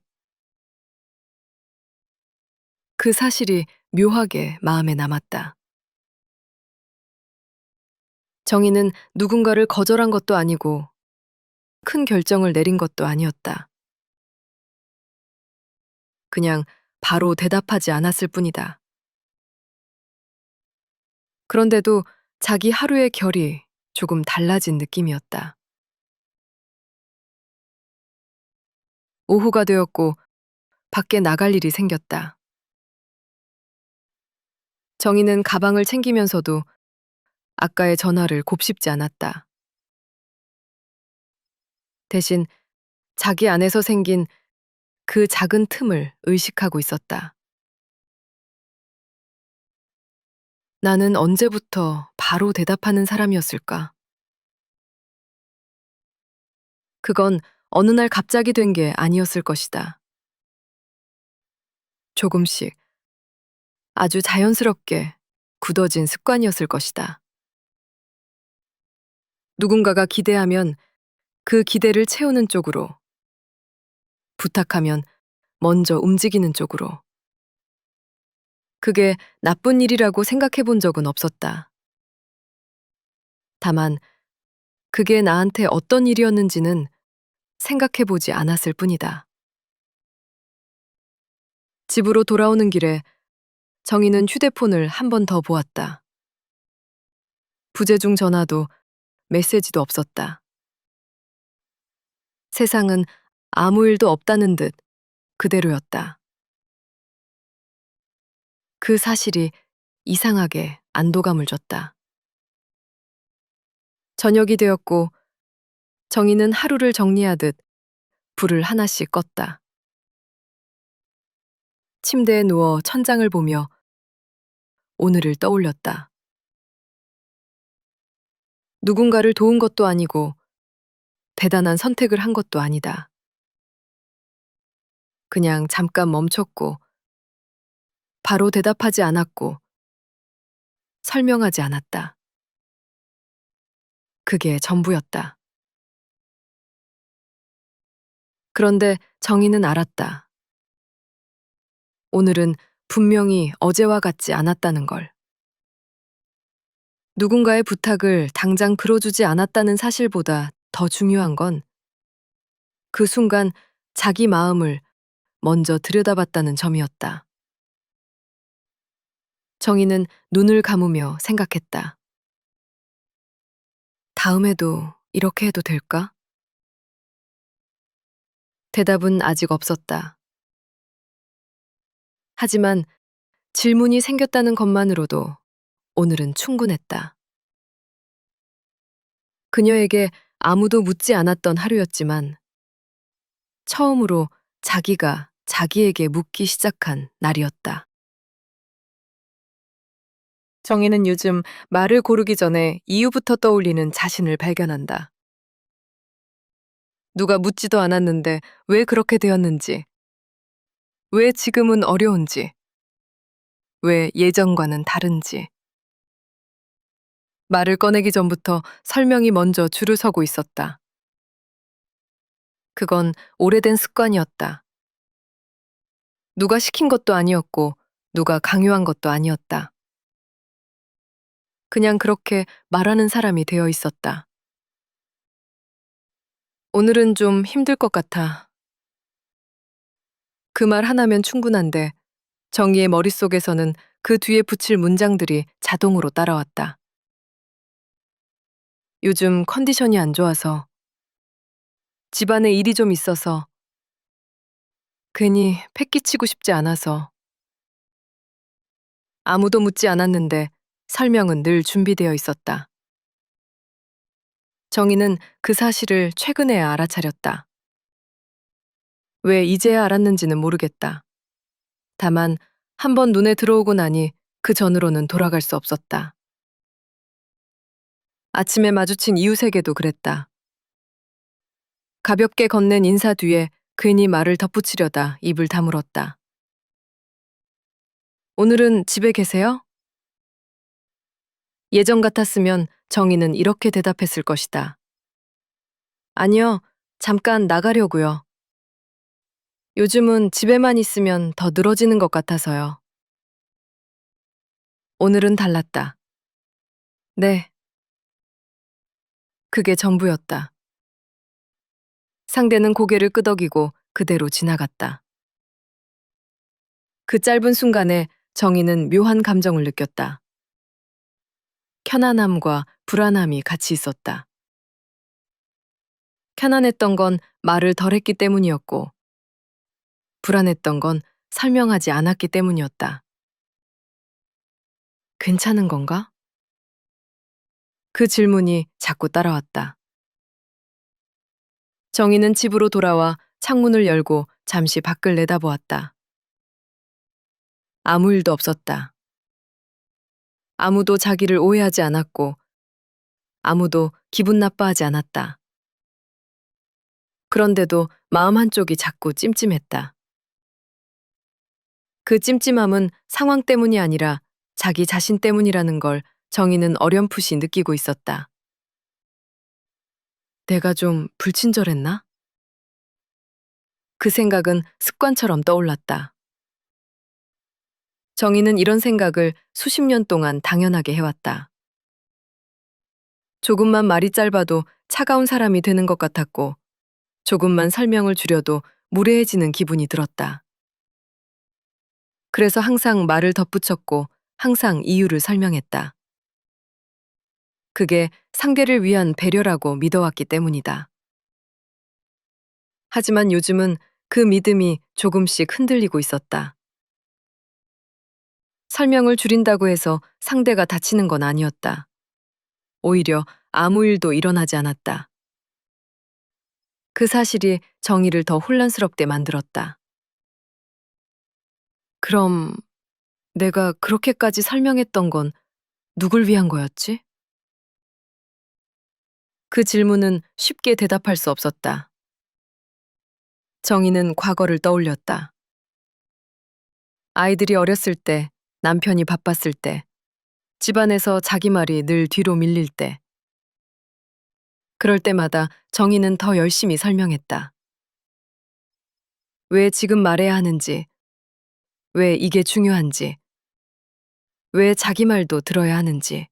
그 사실이 묘하게 마음에 남았다. 정희는 누군가를 거절한 것도 아니고 큰 결정을 내린 것도 아니었다. 그냥 바로 대답하지 않았을 뿐이다. 그런데도 자기 하루의 결이 조금 달라진 느낌이었다. 오후가 되었고 밖에 나갈 일이 생겼다. 정희는 가방을 챙기면서도 아까의 전화를 곱씹지 않았다. 대신 자기 안에서 생긴 그 작은 틈을 의식하고 있었다. 나는 언제부터 바로 대답하는 사람이었을까? 그건 어느 날 갑자기 된 게 아니었을 것이다. 조금씩 아주 자연스럽게 굳어진 습관이었을 것이다. 누군가가 기대하면 그 기대를 채우는 쪽으로, 부탁하면 먼저 움직이는 쪽으로. 그게 나쁜 일이라고 생각해 본 적은 없었다. 다만 그게 나한테 어떤 일이었는지는 생각해 보지 않았을 뿐이다. 집으로 돌아오는 길에 정희는 휴대폰을 한 번 더 보았다. 부재중 전화도 메시지도 없었다. 세상은 아무 일도 없다는 듯 그대로였다. 그 사실이 이상하게 안도감을 줬다. 저녁이 되었고 정희는 하루를 정리하듯 불을 하나씩 껐다. 침대에 누워 천장을 보며 오늘을 떠올렸다. 누군가를 도운 것도 아니고 대단한 선택을 한 것도 아니다. 그냥 잠깐 멈췄고 바로 대답하지 않았고 설명하지 않았다. 그게 전부였다. 그런데 정희는 알았다. 오늘은 분명히 어제와 같지 않았다는 걸. 누군가의 부탁을 당장 들어주지 않았다는 사실보다 더 중요한 건 그 순간 자기 마음을 먼저 들여다봤다는 점이었다. 정희는 눈을 감으며 생각했다. 다음에도 이렇게 해도 될까? 대답은 아직 없었다. 하지만 질문이 생겼다는 것만으로도 오늘은 충분했다. 그녀에게 아무도 묻지 않았던 하루였지만 처음으로 자기가 자기에게 묻기 시작한 날이었다. 정희는 요즘 말을 고르기 전에 이유부터 떠올리는 자신을 발견한다. 누가 묻지도 않았는데 왜 그렇게 되었는지, 왜 지금은 어려운지, 왜 예전과는 다른지. 말을 꺼내기 전부터 설명이 먼저 줄을 서고 있었다. 그건 오래된 습관이었다. 누가 시킨 것도 아니었고, 누가 강요한 것도 아니었다. 그냥 그렇게 말하는 사람이 되어 있었다. 오늘은 좀 힘들 것 같아. 그 말 하나면 충분한데 정희의 머릿속에서는 그 뒤에 붙일 문장들이 자동으로 따라왔다. 요즘 컨디션이 안 좋아서, 집안에 일이 좀 있어서, 괜히 패기치고 싶지 않아서, 아무도 묻지 않았는데 설명은 늘 준비되어 있었다. 정희는 그 사실을 최근에야 알아차렸다. 왜 이제야 알았는지는 모르겠다. 다만 한 번 눈에 들어오고 나니 그 전으로는 돌아갈 수 없었다. 아침에 마주친 이웃에게도 그랬다. 가볍게 건넨 인사 뒤에 괜히 말을 덧붙이려다 입을 다물었다. 오늘은 집에 계세요? 예전 같았으면 정희는 이렇게 대답했을 것이다. 아니요, 잠깐 나가려고요. 요즘은 집에만 있으면 더 늘어지는 것 같아서요. 오늘은 달랐다. 네, 그게 전부였다. 상대는 고개를 끄덕이고 그대로 지나갔다. 그 짧은 순간에 정희는 묘한 감정을 느꼈다. 편안함과 불안함이 같이 있었다. 편안했던 건 말을 덜 했기 때문이었고, 불안했던 건 설명하지 않았기 때문이었다. 괜찮은 건가? 그 질문이 자꾸 따라왔다. 정희는 집으로 돌아와 창문을 열고 잠시 밖을 내다보았다. 아무 일도 없었다. 아무도 자기를 오해하지 않았고, 아무도 기분 나빠하지 않았다. 그런데도 마음 한쪽이 자꾸 찜찜했다. 그 찜찜함은 상황 때문이 아니라 자기 자신 때문이라는 걸 정희는 어렴풋이 느끼고 있었다. 내가 좀 불친절했나? 그 생각은 습관처럼 떠올랐다. 정희는 이런 생각을 수십 년 동안 당연하게 해왔다. 조금만 말이 짧아도 차가운 사람이 되는 것 같았고, 조금만 설명을 줄여도 무례해지는 기분이 들었다. 그래서 항상 말을 덧붙였고, 항상 이유를 설명했다. 그게 상대를 위한 배려라고 믿어왔기 때문이다. 하지만 요즘은 그 믿음이 조금씩 흔들리고 있었다. 설명을 줄인다고 해서 상대가 다치는 건 아니었다. 오히려 아무 일도 일어나지 않았다. 그 사실이 정의를 더 혼란스럽게 만들었다. 그럼 내가 그렇게까지 설명했던 건 누굴 위한 거였지? 그 질문은 쉽게 대답할 수 없었다. 정의는 과거를 떠올렸다. 아이들이 어렸을 때, 남편이 바빴을 때, 집안에서 자기 말이 늘 뒤로 밀릴 때, 그럴 때마다 정의는 더 열심히 설명했다. 왜 지금 말해야 하는지, 왜 이게 중요한지, 왜 자기 말도 들어야 하는지.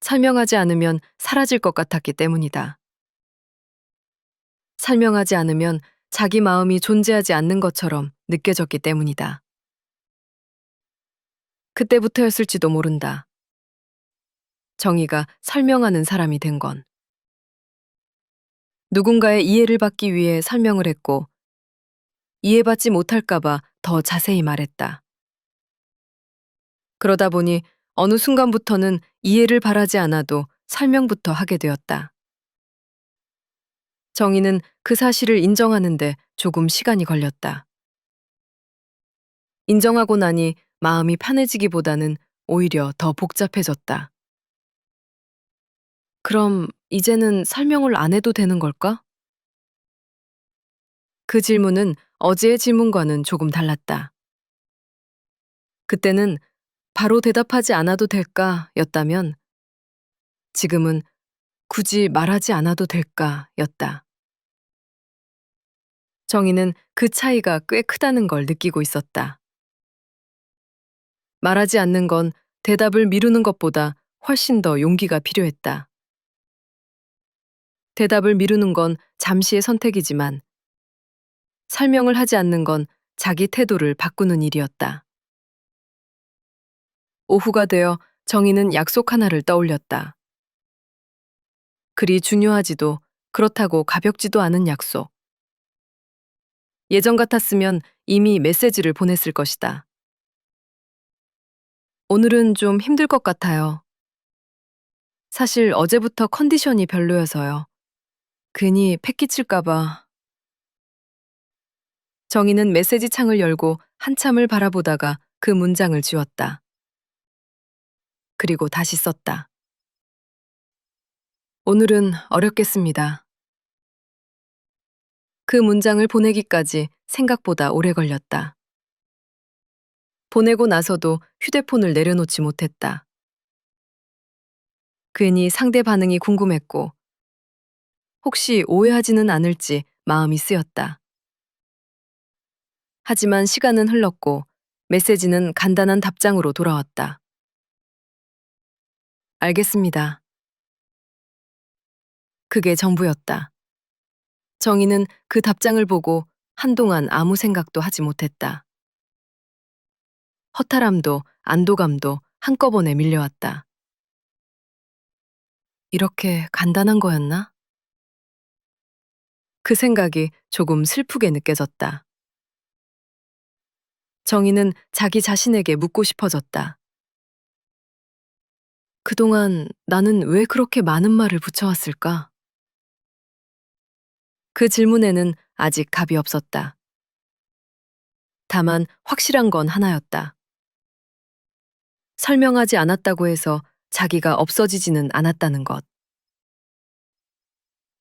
설명하지 않으면 사라질 것 같았기 때문이다. 설명하지 않으면 자기 마음이 존재하지 않는 것처럼 느껴졌기 때문이다. 그때부터였을지도 모른다. 정의가 설명하는 사람이 된 건. 누군가의 이해를 받기 위해 설명을 했고, 이해받지 못할까봐 더 자세히 말했다. 그러다 보니 어느 순간부터는 이해를 바라지 않아도 설명부터 하게 되었다. 정의는 그 사실을 인정하는데 조금 시간이 걸렸다. 인정하고 나니 마음이 편해지기보다는 오히려 더 복잡해졌다. 그럼 이제는 설명을 안 해도 되는 걸까? 그 질문은 어제의 질문과는 조금 달랐다. 그때는 바로 대답하지 않아도 될까 였다면 지금은 굳이 말하지 않아도 될까 였다. 정의는 그 차이가 꽤 크다는 걸 느끼고 있었다. 말하지 않는 건 대답을 미루는 것보다 훨씬 더 용기가 필요했다. 대답을 미루는 건 잠시의 선택이지만 설명을 하지 않는 건 자기 태도를 바꾸는 일이었다. 오후가 되어 정희는 약속 하나를 떠올렸다. 그리 중요하지도 그렇다고 가볍지도 않은 약속. 예전 같았으면 이미 메시지를 보냈을 것이다. 오늘은 좀 힘들 것 같아요. 사실 어제부터 컨디션이 별로여서요. 괜히 패 끼칠까봐. 정희는 메시지 창을 열고 한참을 바라보다가 그 문장을 지웠다. 그리고 다시 썼다. 오늘은 어렵겠습니다. 그 문장을 보내기까지 생각보다 오래 걸렸다. 보내고 나서도 휴대폰을 내려놓지 못했다. 괜히 상대 반응이 궁금했고, 혹시 오해하지는 않을지 마음이 쓰였다. 하지만 시간은 흘렀고, 메시지는 간단한 답장으로 돌아왔다. 알겠습니다. 그게 전부였다. 정희는 그 답장을 보고 한동안 아무 생각도 하지 못했다. 허탈함도 안도감도 한꺼번에 밀려왔다. 이렇게 간단한 거였나? 그 생각이 조금 슬프게 느껴졌다. 정희는 자기 자신에게 묻고 싶어졌다. 그동안 나는 왜 그렇게 많은 말을 붙여왔을까? 그 질문에는 아직 답이 없었다. 다만 확실한 건 하나였다. 설명하지 않았다고 해서 자기가 없어지지는 않았다는 것.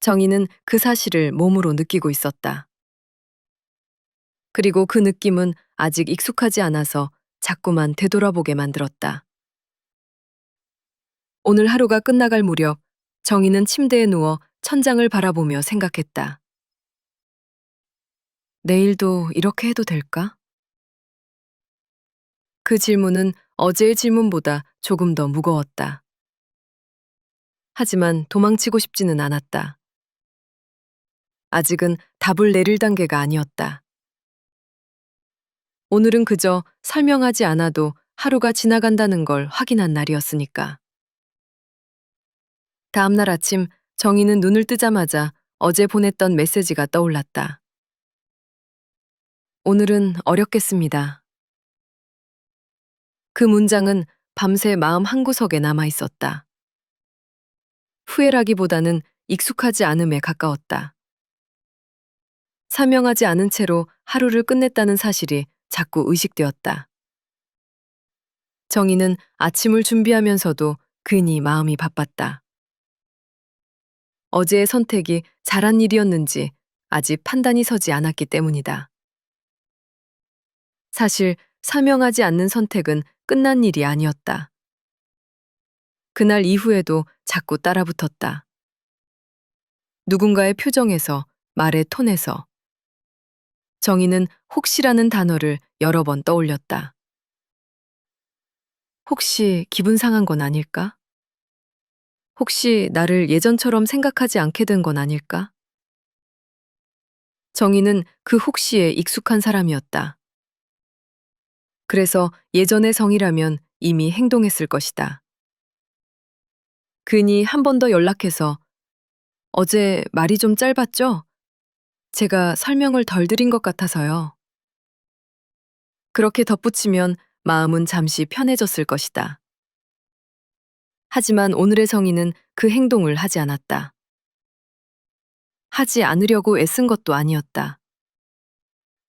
정희는 그 사실을 몸으로 느끼고 있었다. 그리고 그 느낌은 아직 익숙하지 않아서 자꾸만 되돌아보게 만들었다. 오늘 하루가 끝나갈 무렵 정희는 침대에 누워 천장을 바라보며 생각했다. 내일도 이렇게 해도 될까? 그 질문은 어제의 질문보다 조금 더 무거웠다. 하지만 도망치고 싶지는 않았다. 아직은 답을 내릴 단계가 아니었다. 오늘은 그저 설명하지 않아도 하루가 지나간다는 걸 확인한 날이었으니까. 다음날 아침 정희는 눈을 뜨자마자 어제 보냈던 메시지가 떠올랐다. 오늘은 어렵겠습니다. 그 문장은 밤새 마음 한구석에 남아 있었다. 후회라기보다는 익숙하지 않음에 가까웠다. 사명하지 않은 채로 하루를 끝냈다는 사실이 자꾸 의식되었다. 정희는 아침을 준비하면서도 괜히 마음이 바빴다. 어제의 선택이 잘한 일이었는지 아직 판단이 서지 않았기 때문이다. 사실 사명하지 않는 선택은 끝난 일이 아니었다. 그날 이후에도 자꾸 따라붙었다. 누군가의 표정에서, 말의 톤에서. 정희는 혹시라는 단어를 여러 번 떠올렸다. 혹시 기분 상한 건 아닐까? 혹시 나를 예전처럼 생각하지 않게 된 건 아닐까? 정희는 그 혹시에 익숙한 사람이었다. 그래서 예전의 성이라면 이미 행동했을 것이다. 괜히 한 번 더 연락해서 어제 말이 좀 짧았죠? 제가 설명을 덜 드린 것 같아서요. 그렇게 덧붙이면 마음은 잠시 편해졌을 것이다. 하지만 오늘의 성희는 그 행동을 하지 않았다. 하지 않으려고 애쓴 것도 아니었다.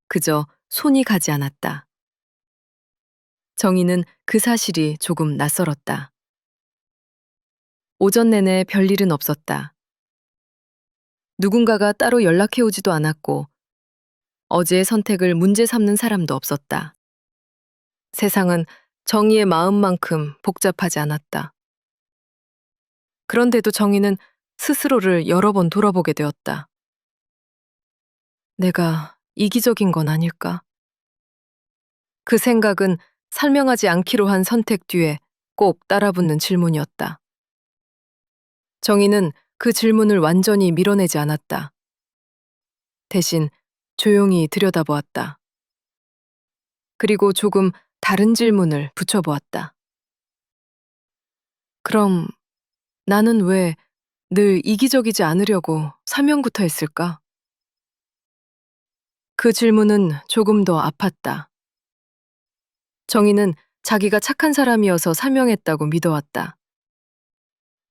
그저 손이 가지 않았다. 정희는 그 사실이 조금 낯설었다. 오전 내내 별일은 없었다. 누군가가 따로 연락해오지도 않았고 어제의 선택을 문제 삼는 사람도 없었다. 세상은 정희의 마음만큼 복잡하지 않았다. 그런데도 정희는 스스로를 여러 번 돌아보게 되었다. 내가 이기적인 건 아닐까? 그 생각은 설명하지 않기로 한 선택 뒤에 꼭 따라붙는 질문이었다. 정희는 그 질문을 완전히 밀어내지 않았다. 대신 조용히 들여다보았다. 그리고 조금 다른 질문을 붙여보았다. 그럼 나는 왜 늘 이기적이지 않으려고 사명부터 했을까? 그 질문은 조금 더 아팠다. 정희는 자기가 착한 사람이어서 사명했다고 믿어왔다.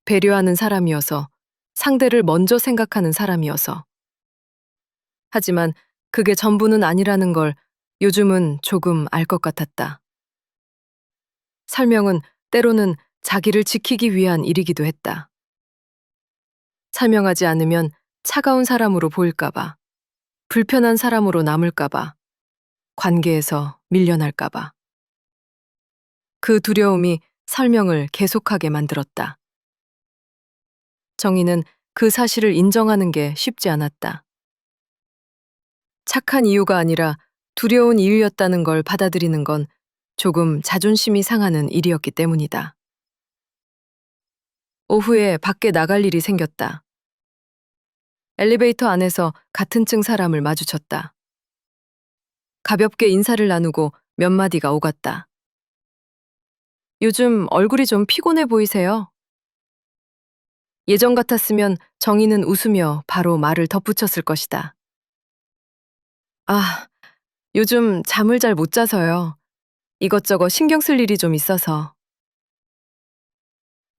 배려하는 사람이어서, 상대를 먼저 생각하는 사람이어서. 하지만 그게 전부는 아니라는 걸 요즘은 조금 알 것 같았다. 설명은 때로는 자기를 지키기 위한 일이기도 했다. 설명하지 않으면 차가운 사람으로 보일까봐, 불편한 사람으로 남을까봐, 관계에서 밀려날까봐. 그 두려움이 설명을 계속하게 만들었다. 정희는 그 사실을 인정하는 게 쉽지 않았다. 착한 이유가 아니라 두려운 이유였다는 걸 받아들이는 건 조금 자존심이 상하는 일이었기 때문이다. 오후에 밖에 나갈 일이 생겼다. 엘리베이터 안에서 같은 층 사람을 마주쳤다. 가볍게 인사를 나누고 몇 마디가 오갔다. 요즘 얼굴이 좀 피곤해 보이세요? 예전 같았으면 정희는 웃으며 바로 말을 덧붙였을 것이다. 아, 요즘 잠을 잘 못 자서요. 이것저것 신경 쓸 일이 좀 있어서.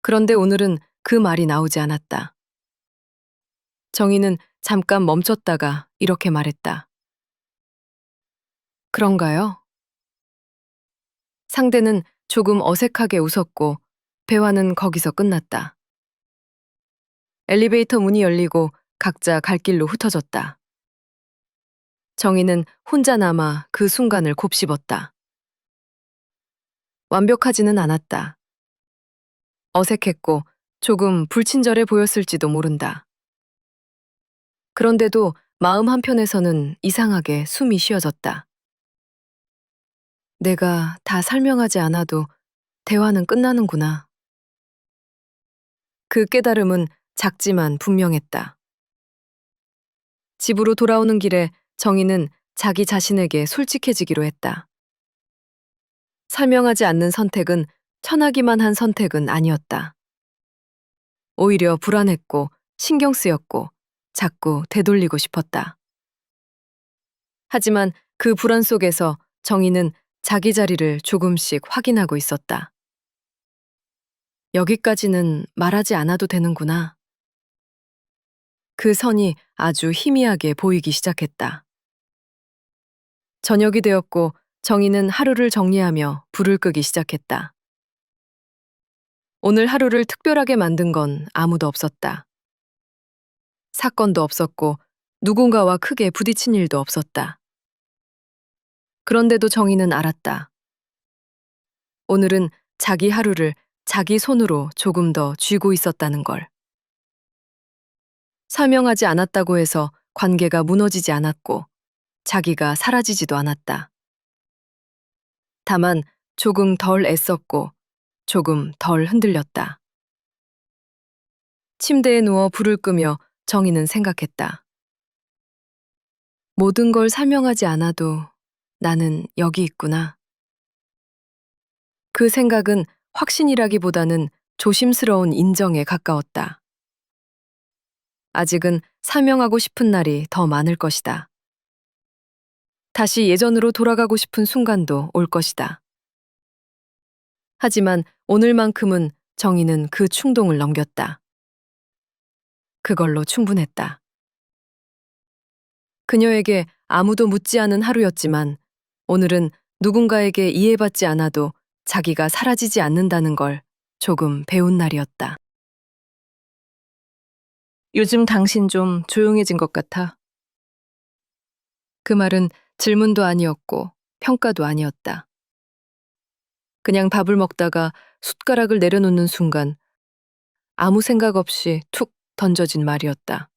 그런데 오늘은 그 말이 나오지 않았다. 정희는 잠깐 멈췄다가 이렇게 말했다. 그런가요? 상대는 조금 어색하게 웃었고 대화는 거기서 끝났다. 엘리베이터 문이 열리고 각자 갈 길로 흩어졌다. 정희는 혼자 남아 그 순간을 곱씹었다. 완벽하지는 않았다. 어색했고 조금 불친절해 보였을지도 모른다. 그런데도 마음 한편에서는 이상하게 숨이 쉬어졌다. 내가 다 설명하지 않아도 대화는 끝나는구나. 그 깨달음은 작지만 분명했다. 집으로 돌아오는 길에 정희는 자기 자신에게 솔직해지기로 했다. 설명하지 않는 선택은 천하기만 한 선택은 아니었다. 오히려 불안했고 신경 쓰였고 자꾸 되돌리고 싶었다. 하지만 그 불안 속에서 정희는 자기 자리를 조금씩 확인하고 있었다. 여기까지는 말하지 않아도 되는구나. 그 선이 아주 희미하게 보이기 시작했다. 저녁이 되었고 정희는 하루를 정리하며 불을 끄기 시작했다. 오늘 하루를 특별하게 만든 건 아무도 없었다. 사건도 없었고 누군가와 크게 부딪힌 일도 없었다. 그런데도 정희는 알았다. 오늘은 자기 하루를 자기 손으로 조금 더 쥐고 있었다는 걸. 설명하지 않았다고 해서 관계가 무너지지 않았고 자기가 사라지지도 않았다. 다만 조금 덜 애썼고 조금 덜 흔들렸다. 침대에 누워 불을 끄며 정희는 생각했다. 모든 걸 설명하지 않아도 나는 여기 있구나. 그 생각은 확신이라기보다는 조심스러운 인정에 가까웠다. 아직은 설명하고 싶은 날이 더 많을 것이다. 다시 예전으로 돌아가고 싶은 순간도 올 것이다. 하지만 오늘만큼은 정희는 그 충동을 넘겼다. 그걸로 충분했다. 그녀에게 아무도 묻지 않은 하루였지만 오늘은 누군가에게 이해받지 않아도 자기가 사라지지 않는다는 걸 조금 배운 날이었다. 요즘 당신 좀 조용해진 것 같아. 그 말은 질문도 아니었고 평가도 아니었다. 그냥 밥을 먹다가 숟가락을 내려놓는 순간 아무 생각 없이 툭 던져진 말이었다.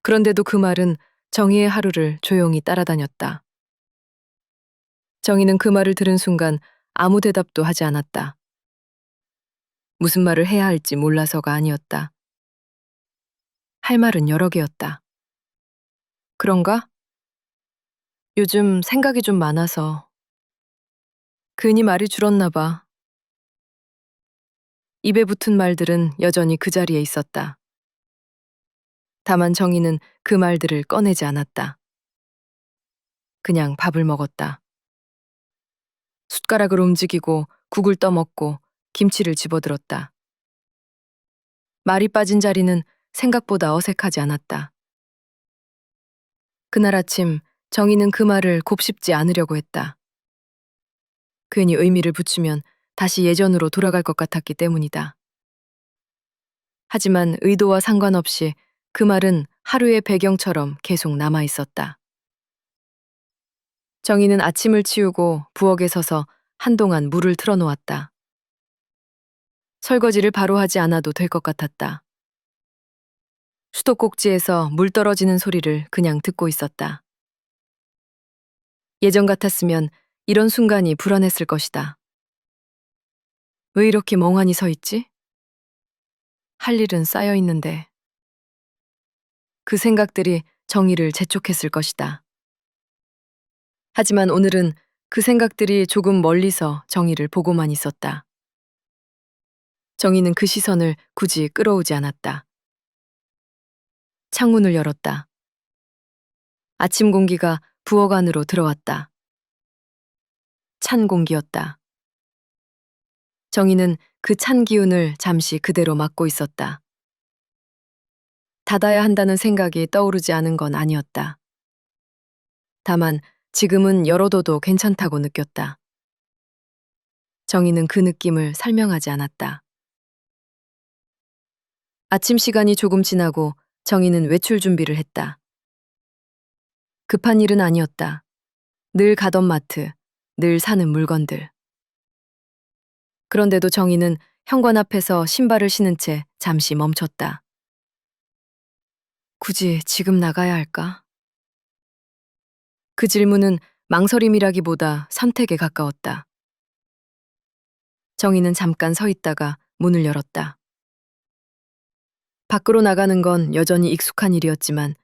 그런데도 그 말은 정희의 하루를 조용히 따라다녔다. 정희는 그 말을 들은 순간 아무 대답도 하지 않았다. 무슨 말을 해야 할지 몰라서가 아니었다. 할 말은 여러 개였다. 그런가? 요즘 생각이 좀 많아서 괜히 말이 줄었나 봐. 입에 붙은 말들은 여전히 그 자리에 있었다. 다만 정희는 그 말들을 꺼내지 않았다. 그냥 밥을 먹었다. 숟가락을 움직이고 국을 떠먹고 김치를 집어들었다. 말이 빠진 자리는 생각보다 어색하지 않았다. 그날 아침 정희는 그 말을 곱씹지 않으려고 했다. 괜히 의미를 붙이면 다시 예전으로 돌아갈 것 같았기 때문이다. 하지만 의도와 상관없이 그 말은 하루의 배경처럼 계속 남아 있었다. 정희는 아침을 치우고 부엌에 서서 한동안 물을 틀어놓았다. 설거지를 바로 하지 않아도 될 것 같았다. 수도꼭지에서 물 떨어지는 소리를 그냥 듣고 있었다. 예전 같았으면 이런 순간이 불안했을 것이다. 왜 이렇게 멍하니 서 있지? 할 일은 쌓여 있는데. 그 생각들이 정희를 재촉했을 것이다. 하지만 오늘은 그 생각들이 조금 멀리서 정희를 보고만 있었다. 정희는 그 시선을 굳이 끌어오지 않았다. 창문을 열었다. 아침 공기가 부엌 안으로 들어왔다. 찬 공기였다. 정희는 그 찬 기운을 잠시 그대로 맡고 있었다. 닫아야 한다는 생각이 떠오르지 않은 건 아니었다. 다만 지금은 열어둬도 괜찮다고 느꼈다. 정희는 그 느낌을 설명하지 않았다. 아침 시간이 조금 지나고 정희는 외출 준비를 했다. 급한 일은 아니었다. 늘 가던 마트, 늘 사는 물건들. 그런데도 정희는 현관 앞에서 신발을 신은 채 잠시 멈췄다. 굳이 지금 나가야 할까? 그 질문은 망설임이라기보다 선택에 가까웠다. 정희는 잠깐 서 있다가 문을 열었다. 밖으로 나가는 건 여전히 익숙한 일이었지만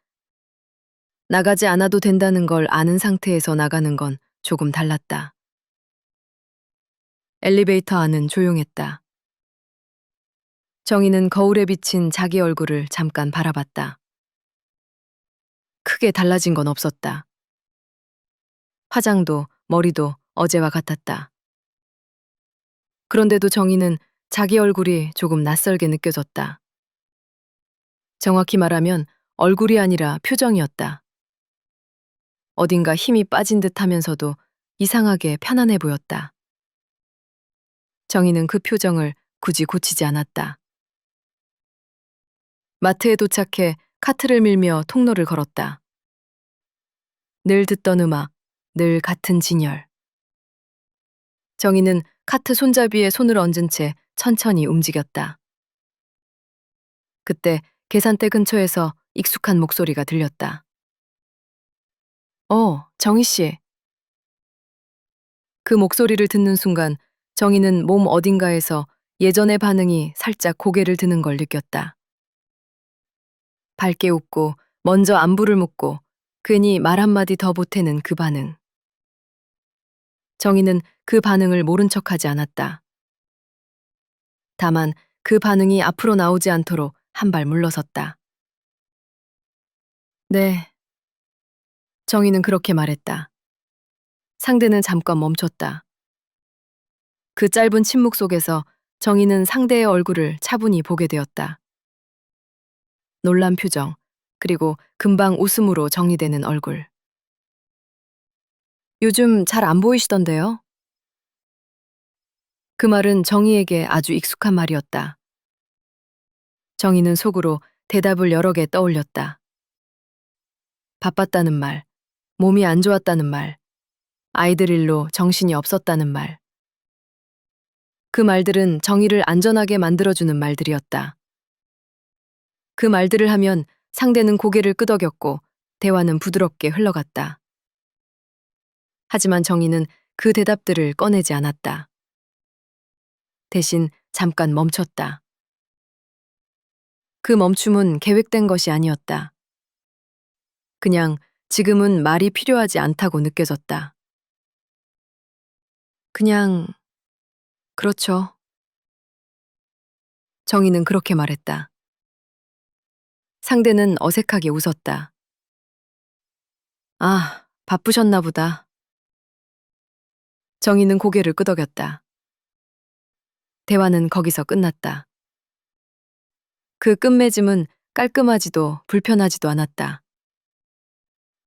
나가지 않아도 된다는 걸 아는 상태에서 나가는 건 조금 달랐다. 엘리베이터 안은 조용했다. 정희는 거울에 비친 자기 얼굴을 잠깐 바라봤다. 크게 달라진 건 없었다. 화장도 머리도 어제와 같았다. 그런데도 정희는 자기 얼굴이 조금 낯설게 느껴졌다. 정확히 말하면 얼굴이 아니라 표정이었다. 어딘가 힘이 빠진 듯 하면서도 이상하게 편안해 보였다. 정희는 그 표정을 굳이 고치지 않았다. 마트에 도착해 카트를 밀며 통로를 걸었다. 늘 듣던 음악, 늘 같은 진열. 정희는 카트 손잡이에 손을 얹은 채 천천히 움직였다. 그때 계산대 근처에서 익숙한 목소리가 들렸다. 정희 씨. 그 목소리를 듣는 순간 정희는 몸 어딘가에서 예전의 반응이 살짝 고개를 드는 걸 느꼈다. 밝게 웃고 먼저 안부를 묻고 괜히 말 한마디 더 보태는 그 반응. 정희는 그 반응을 모른 척하지 않았다. 다만 그 반응이 앞으로 나오지 않도록 한 발 물러섰다. 네. 정희는 그렇게 말했다. 상대는 잠깐 멈췄다. 그 짧은 침묵 속에서 정희는 상대의 얼굴을 차분히 보게 되었다. 놀란 표정, 그리고 금방 웃음으로 정리되는 얼굴. 요즘 잘 안 보이시던데요? 그 말은 정희에게 아주 익숙한 말이었다. 정희는 속으로 대답을 여러 개 떠올렸다. 바빴다는 말, 몸이 안 좋았다는 말, 아이들 일로 정신이 없었다는 말. 그 말들은 정희를 안전하게 만들어주는 말들이었다. 그 말들을 하면 상대는 고개를 끄덕였고 대화는 부드럽게 흘러갔다. 하지만 정희는 그 대답들을 꺼내지 않았다. 대신 잠깐 멈췄다. 그 멈춤은 계획된 것이 아니었다. 그냥 지금은 말이 필요하지 않다고 느껴졌다. 그냥, 그렇죠. 정희는 그렇게 말했다. 상대는 어색하게 웃었다. 아, 바쁘셨나 보다. 정희는 고개를 끄덕였다. 대화는 거기서 끝났다. 그 끝맺음은 깔끔하지도 불편하지도 않았다.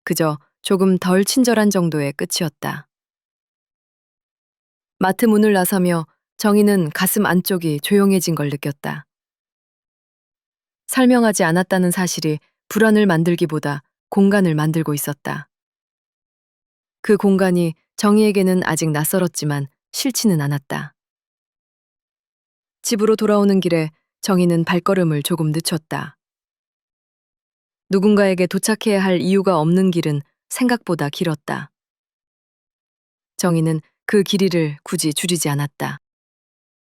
그저 조금 덜 친절한 정도의 끝이었다. 마트 문을 나서며 정희는 가슴 안쪽이 조용해진 걸 느꼈다. 설명하지 않았다는 사실이 불안을 만들기보다 공간을 만들고 있었다. 그 공간이 정희에게는 아직 낯설었지만 싫지는 않았다. 집으로 돌아오는 길에 정희는 발걸음을 조금 늦췄다. 누군가에게 도착해야 할 이유가 없는 길은 생각보다 길었다. 정희는 그 길이를 굳이 줄이지 않았다.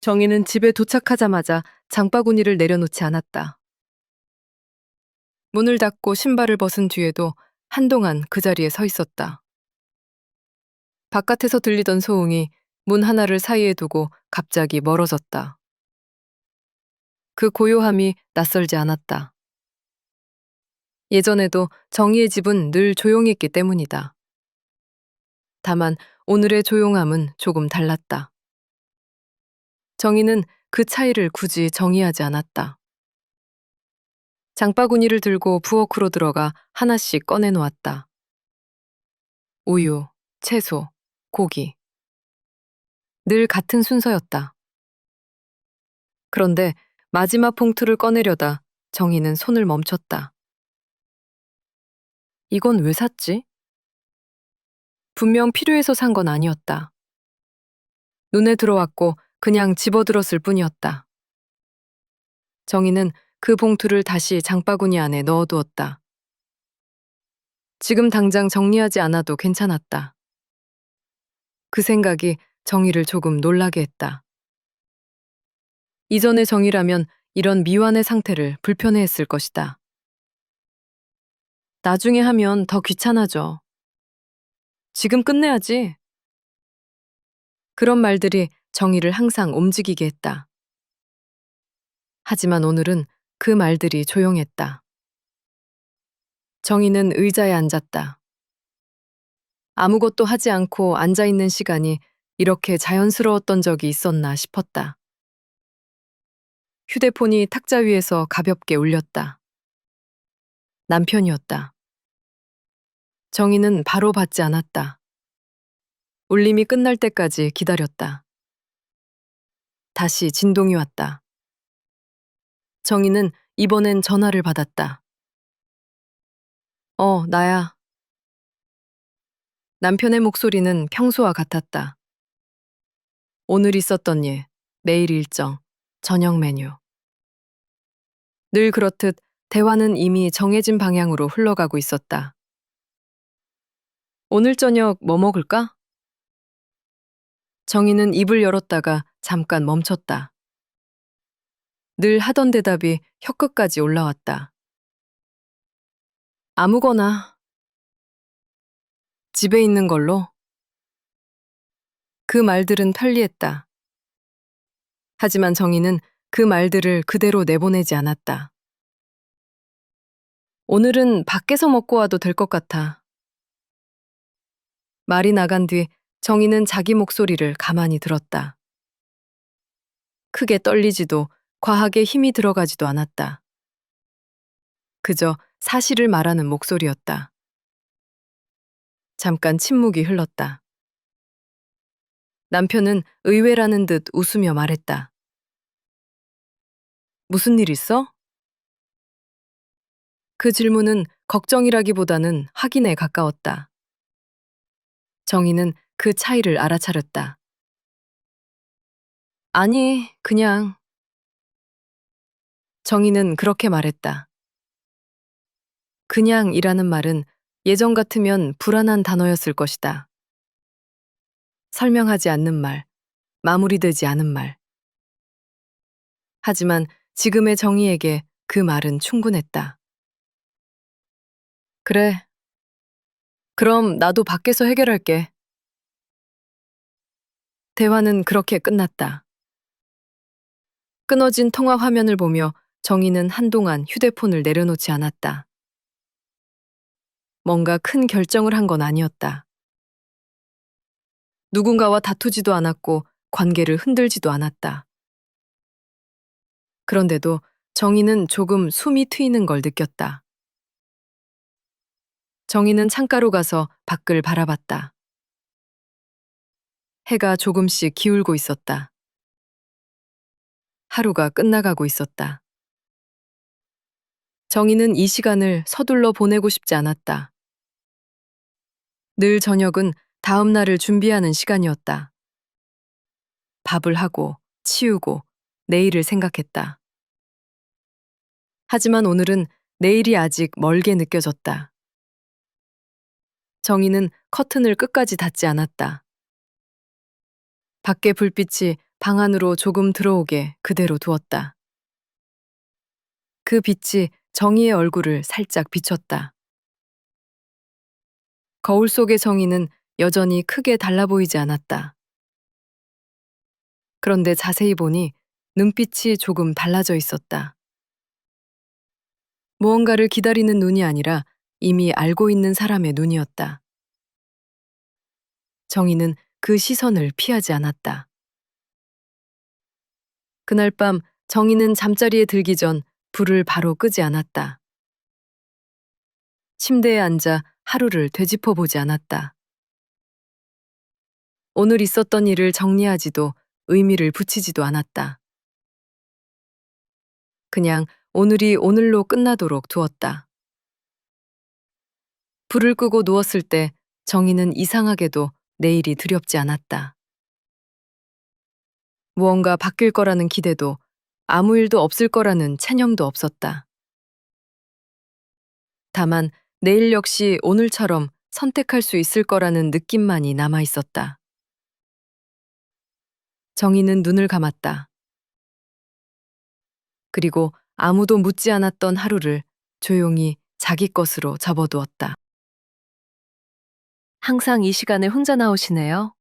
정희는 집에 도착하자마자 장바구니를 내려놓지 않았다. 문을 닫고 신발을 벗은 뒤에도 한동안 그 자리에 서 있었다. 바깥에서 들리던 소음이 문 하나를 사이에 두고 갑자기 멀어졌다. 그 고요함이 낯설지 않았다. 예전에도 정희의 집은 늘 조용했기 때문이다. 다만 오늘의 조용함은 조금 달랐다. 정희는 그 차이를 굳이 정의하지 않았다. 장바구니를 들고 부엌으로 들어가 하나씩 꺼내놓았다. 우유, 채소, 고기. 늘 같은 순서였다. 그런데 마지막 봉투를 꺼내려다 정희는 손을 멈췄다. 이건 왜 샀지? 분명 필요해서 산 건 아니었다. 눈에 들어왔고 그냥 집어들었을 뿐이었다. 정희는 그 봉투를 다시 장바구니 안에 넣어두었다. 지금 당장 정리하지 않아도 괜찮았다. 그 생각이 정희를 조금 놀라게 했다. 이전의 정희라면 이런 미완의 상태를 불편해했을 것이다. 나중에 하면 더 귀찮아져. 지금 끝내야지. 그런 말들이 정희를 항상 움직이게 했다. 하지만 오늘은 그 말들이 조용했다. 정희는 의자에 앉았다. 아무것도 하지 않고 앉아있는 시간이 이렇게 자연스러웠던 적이 있었나 싶었다. 휴대폰이 탁자 위에서 가볍게 울렸다. 남편이었다. 정희는 바로 받지 않았다. 울림이 끝날 때까지 기다렸다. 다시 진동이 왔다. 정희는 이번엔 전화를 받았다. 나야. 남편의 목소리는 평소와 같았다. 오늘 있었던 일, 내일 일정, 저녁 메뉴. 늘 그렇듯 대화는 이미 정해진 방향으로 흘러가고 있었다. 오늘 저녁 뭐 먹을까? 정희는 입을 열었다가 잠깐 멈췄다. 늘 하던 대답이 혀끝까지 올라왔다. 아무거나. 집에 있는 걸로. 그 말들은 편리했다. 하지만 정희는 그 말들을 그대로 내보내지 않았다. 오늘은 밖에서 먹고 와도 될 것 같아. 말이 나간 뒤 정희는 자기 목소리를 가만히 들었다. 크게 떨리지도 과하게 힘이 들어가지도 않았다. 그저 사실을 말하는 목소리였다. 잠깐 침묵이 흘렀다. 남편은 의외라는 듯 웃으며 말했다. 무슨 일 있어? 그 질문은 걱정이라기보다는 확인에 가까웠다. 정희는 그 차이를 알아차렸다. 아니, 그냥. 정희는 그렇게 말했다. 그냥이라는 말은 예전 같으면 불안한 단어였을 것이다. 설명하지 않는 말, 마무리되지 않은 말. 하지만 지금의 정희에게 그 말은 충분했다. 그래. 그럼 나도 밖에서 해결할게. 대화는 그렇게 끝났다. 끊어진 통화 화면을 보며 정희는 한동안 휴대폰을 내려놓지 않았다. 뭔가 큰 결정을 한 건 아니었다. 누군가와 다투지도 않았고 관계를 흔들지도 않았다. 그런데도 정희는 조금 숨이 트이는 걸 느꼈다. 정희는 창가로 가서 밖을 바라봤다. 해가 조금씩 기울고 있었다. 하루가 끝나가고 있었다. 정희는 이 시간을 서둘러 보내고 싶지 않았다. 늘 저녁은 다음 날을 준비하는 시간이었다. 밥을 하고, 치우고, 내일을 생각했다. 하지만 오늘은 내일이 아직 멀게 느껴졌다. 정희는 커튼을 끝까지 닫지 않았다. 밖에 불빛이 방 안으로 조금 들어오게 그대로 두었다. 그 빛이 정희의 얼굴을 살짝 비췄다. 거울 속의 정희는 여전히 크게 달라 보이지 않았다. 그런데 자세히 보니 눈빛이 조금 달라져 있었다. 무언가를 기다리는 눈이 아니라 이미 알고 있는 사람의 눈이었다. 정희는 그 시선을 피하지 않았다. 그날 밤 정희는 잠자리에 들기 전 불을 바로 끄지 않았다. 침대에 앉아 하루를 되짚어 보지 않았다. 오늘 있었던 일을 정리하지도 의미를 붙이지도 않았다. 그냥 오늘이 오늘로 끝나도록 두었다. 불을 끄고 누웠을 때 정희는 이상하게도 내일이 두렵지 않았다. 무언가 바뀔 거라는 기대도 아무 일도 없을 거라는 체념도 없었다. 다만 내일 역시 오늘처럼 선택할 수 있을 거라는 느낌만이 남아 있었다. 정희는 눈을 감았다. 그리고 아무도 묻지 않았던 하루를 조용히 자기 것으로 접어두었다. 항상 이 시간에 혼자 나오시네요.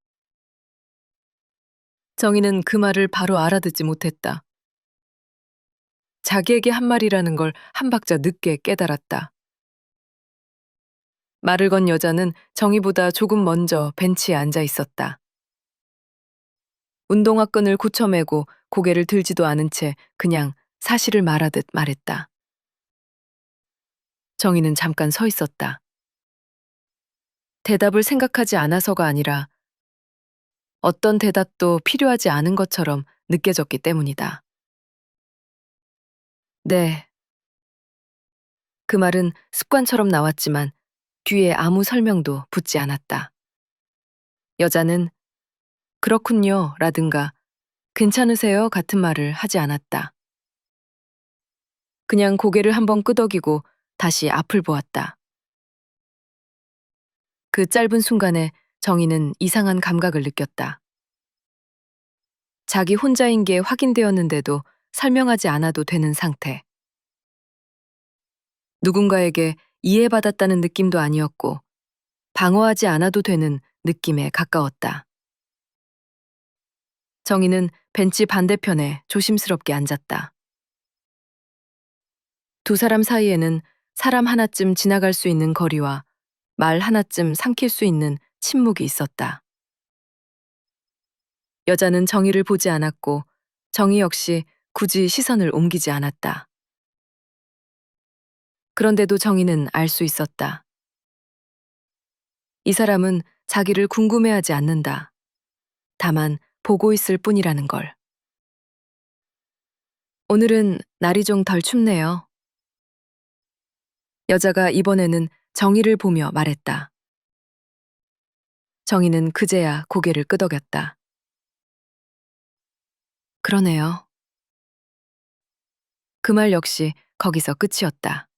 정희는 그 말을 바로 알아듣지 못했다. 자기에게 한 말이라는 걸 한 박자 늦게 깨달았다. 말을 건 여자는 정희보다 조금 먼저 벤치에 앉아 있었다. 운동화 끈을 굳혀매고 고개를 들지도 않은 채 그냥 사실을 말하듯 말했다. 정희는 잠깐 서 있었다. 대답을 생각하지 않아서가 아니라 어떤 대답도 필요하지 않은 것처럼 느껴졌기 때문이다. 네. 그 말은 습관처럼 나왔지만 뒤에 아무 설명도 붙지 않았다. 여자는 그렇군요 라든가 괜찮으세요 같은 말을 하지 않았다. 그냥 고개를 한번 끄덕이고 다시 앞을 보았다. 그 짧은 순간에 정희는 이상한 감각을 느꼈다. 자기 혼자인 게 확인되었는데도 설명하지 않아도 되는 상태. 누군가에게 이해받았다는 느낌도 아니었고 방어하지 않아도 되는 느낌에 가까웠다. 정희는 벤치 반대편에 조심스럽게 앉았다. 두 사람 사이에는 사람 하나쯤 지나갈 수 있는 거리와 말 하나쯤 삼킬 수 있는 침묵이 있었다. 여자는 정희를 보지 않았고 정희 역시 굳이 시선을 옮기지 않았다. 그런데도 정희는 알 수 있었다. 이 사람은 자기를 궁금해하지 않는다. 다만 보고 있을 뿐이라는 걸. 오늘은 날이 좀 덜 춥네요. 여자가 이번에는 정희를 보며 말했다. 정희는 그제야 고개를 끄덕였다. 그러네요. 그 말 역시 거기서 끝이었다.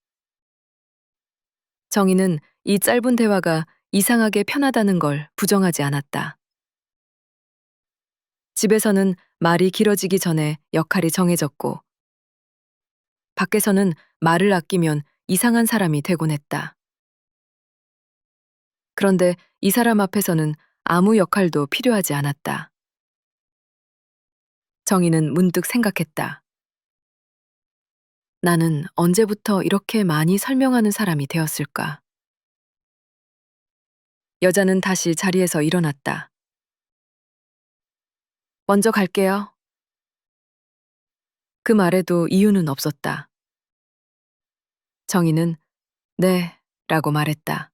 정희는 이 짧은 대화가 이상하게 편하다는 걸 부정하지 않았다. 집에서는 말이 길어지기 전에 역할이 정해졌고, 밖에서는 말을 아끼면 이상한 사람이 되곤 했다. 그런데 이 사람 앞에서는 아무 역할도 필요하지 않았다. 정희는 문득 생각했다. 나는 언제부터 이렇게 많이 설명하는 사람이 되었을까? 여자는 다시 자리에서 일어났다. 먼저 갈게요. 그 말에도 이유는 없었다. 정희는 네, 라고 말했다.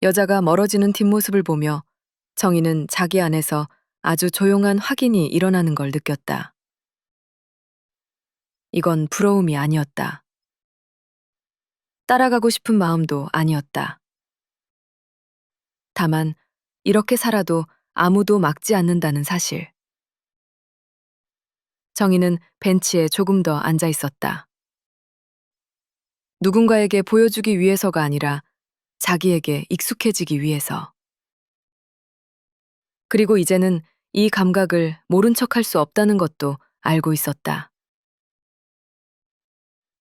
여자가 멀어지는 뒷모습을 보며 정희는 자기 안에서 아주 조용한 확인이 일어나는 걸 느꼈다. 이건 부러움이 아니었다. 따라가고 싶은 마음도 아니었다. 다만 이렇게 살아도 아무도 막지 않는다는 사실. 정희는 벤치에 조금 더 앉아 있었다. 누군가에게 보여주기 위해서가 아니라 자기에게 익숙해지기 위해서. 그리고 이제는 이 감각을 모른 척할 수 없다는 것도 알고 있었다.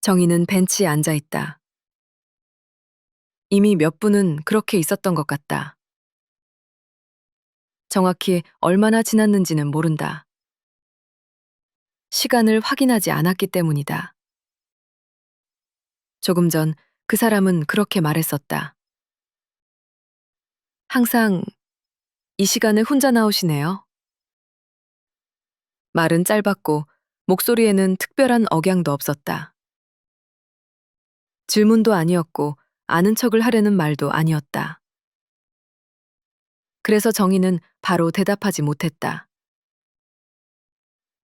정희는 벤치에 앉아 있다. 이미 몇 분은 그렇게 있었던 것 같다. 정확히 얼마나 지났는지는 모른다. 시간을 확인하지 않았기 때문이다. 조금 전 그 사람은 그렇게 말했었다. 항상 이 시간에 혼자 나오시네요. 말은 짧았고 목소리에는 특별한 억양도 없었다. 질문도 아니었고 아는 척을 하려는 말도 아니었다. 그래서 정희는 바로 대답하지 못했다.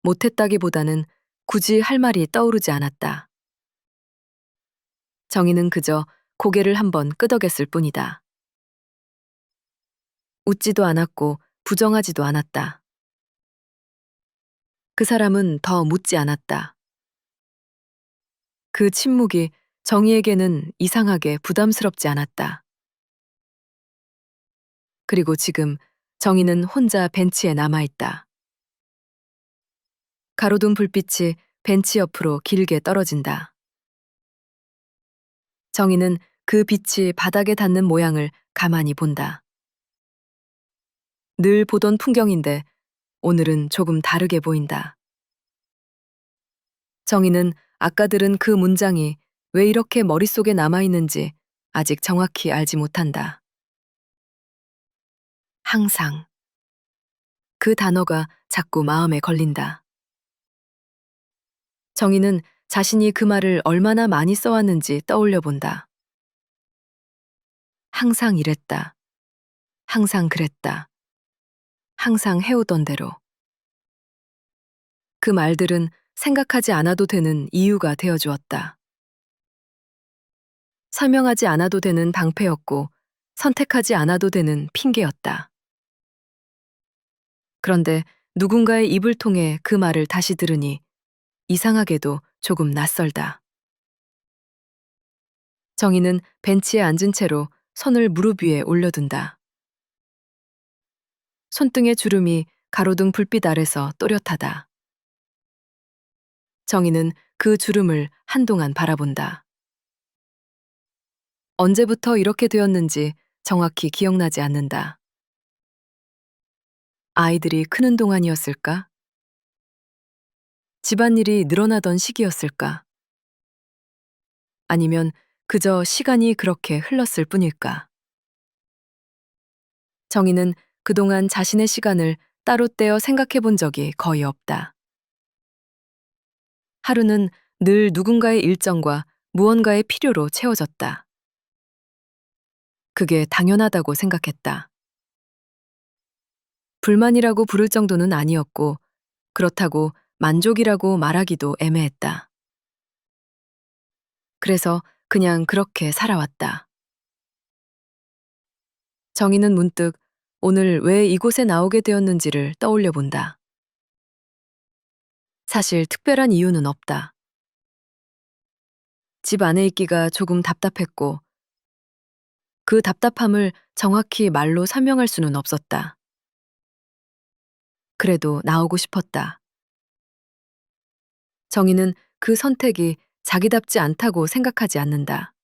못했다기보다는 굳이 할 말이 떠오르지 않았다. 정희는 그저 고개를 한번 끄덕였을 뿐이다. 웃지도 않았고 부정하지도 않았다. 그 사람은 더 묻지 않았다. 그 침묵이 정희에게는 이상하게 부담스럽지 않았다. 그리고 지금 정희는 혼자 벤치에 남아있다. 가로등 불빛이 벤치 옆으로 길게 떨어진다. 정희는 그 빛이 바닥에 닿는 모양을 가만히 본다. 늘 보던 풍경인데 오늘은 조금 다르게 보인다. 정희는 아까 들은 그 문장이 왜 이렇게 머릿속에 남아있는지 아직 정확히 알지 못한다. 항상. 그 단어가 자꾸 마음에 걸린다. 정희는 자신이 그 말을 얼마나 많이 써왔는지 떠올려 본다. 항상 이랬다. 항상 그랬다. 항상 해오던 대로. 그 말들은 생각하지 않아도 되는 이유가 되어 주었다. 설명하지 않아도 되는 방패였고 선택하지 않아도 되는 핑계였다. 그런데 누군가의 입을 통해 그 말을 다시 들으니 이상하게도 조금 낯설다. 정희는 벤치에 앉은 채로 손을 무릎 위에 올려둔다. 손등의 주름이 가로등 불빛 아래서 또렷하다. 정희는 그 주름을 한동안 바라본다. 언제부터 이렇게 되었는지 정확히 기억나지 않는다. 아이들이 크는 동안이었을까? 집안일이 늘어나던 시기였을까? 아니면 그저 시간이 그렇게 흘렀을 뿐일까? 정희는 그동안 자신의 시간을 따로 떼어 생각해 본 적이 거의 없다. 하루는 늘 누군가의 일정과 무언가의 필요로 채워졌다. 그게 당연하다고 생각했다. 불만이라고 부를 정도는 아니었고, 그렇다고 만족이라고 말하기도 애매했다. 그래서 그냥 그렇게 살아왔다. 정희는 문득 오늘 왜 이곳에 나오게 되었는지를 떠올려 본다. 사실 특별한 이유는 없다. 집 안에 있기가 조금 답답했고, 그 답답함을 정확히 말로 설명할 수는 없었다. 그래도 나오고 싶었다. 정희는 그 선택이 자기답지 않다고 생각하지 않는다.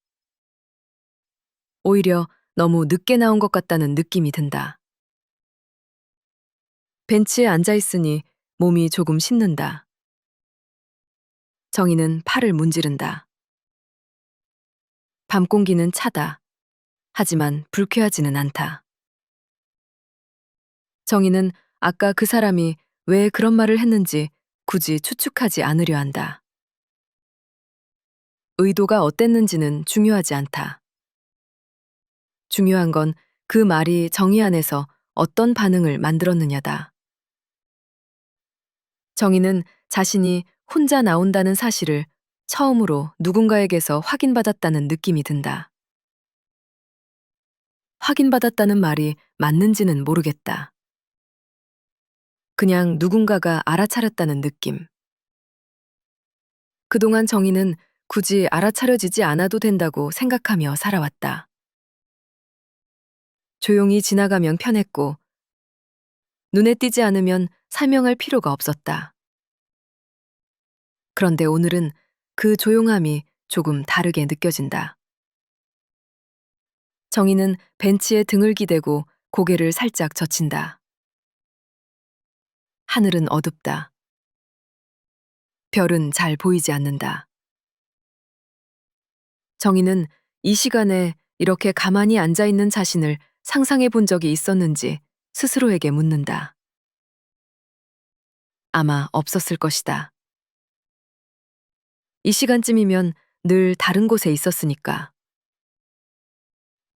오히려 너무 늦게 나온 것 같다는 느낌이 든다. 벤치에 앉아 있으니 몸이 조금 신는다. 정희는 팔을 문지른다. 밤 공기는 차다. 하지만 불쾌하지는 않다. 정희는 아까 그 사람이 왜 그런 말을 했는지 굳이 추측하지 않으려 한다. 의도가 어땠는지는 중요하지 않다. 중요한 건 그 말이 정희 안에서 어떤 반응을 만들었느냐다. 정희는 자신이 혼자 나온다는 사실을 처음으로 누군가에게서 확인받았다는 느낌이 든다. 확인받았다는 말이 맞는지는 모르겠다. 그냥 누군가가 알아차렸다는 느낌. 그동안 정희는 굳이 알아차려지지 않아도 된다고 생각하며 살아왔다. 조용히 지나가면 편했고, 눈에 띄지 않으면 설명할 필요가 없었다. 그런데 오늘은 그 조용함이 조금 다르게 느껴진다. 정희는 벤치에 등을 기대고 고개를 살짝 젖힌다. 하늘은 어둡다. 별은 잘 보이지 않는다. 정희는 이 시간에 이렇게 가만히 앉아 있는 자신을 상상해 본 적이 있었는지 스스로에게 묻는다. 아마 없었을 것이다. 이 시간쯤이면 늘 다른 곳에 있었으니까.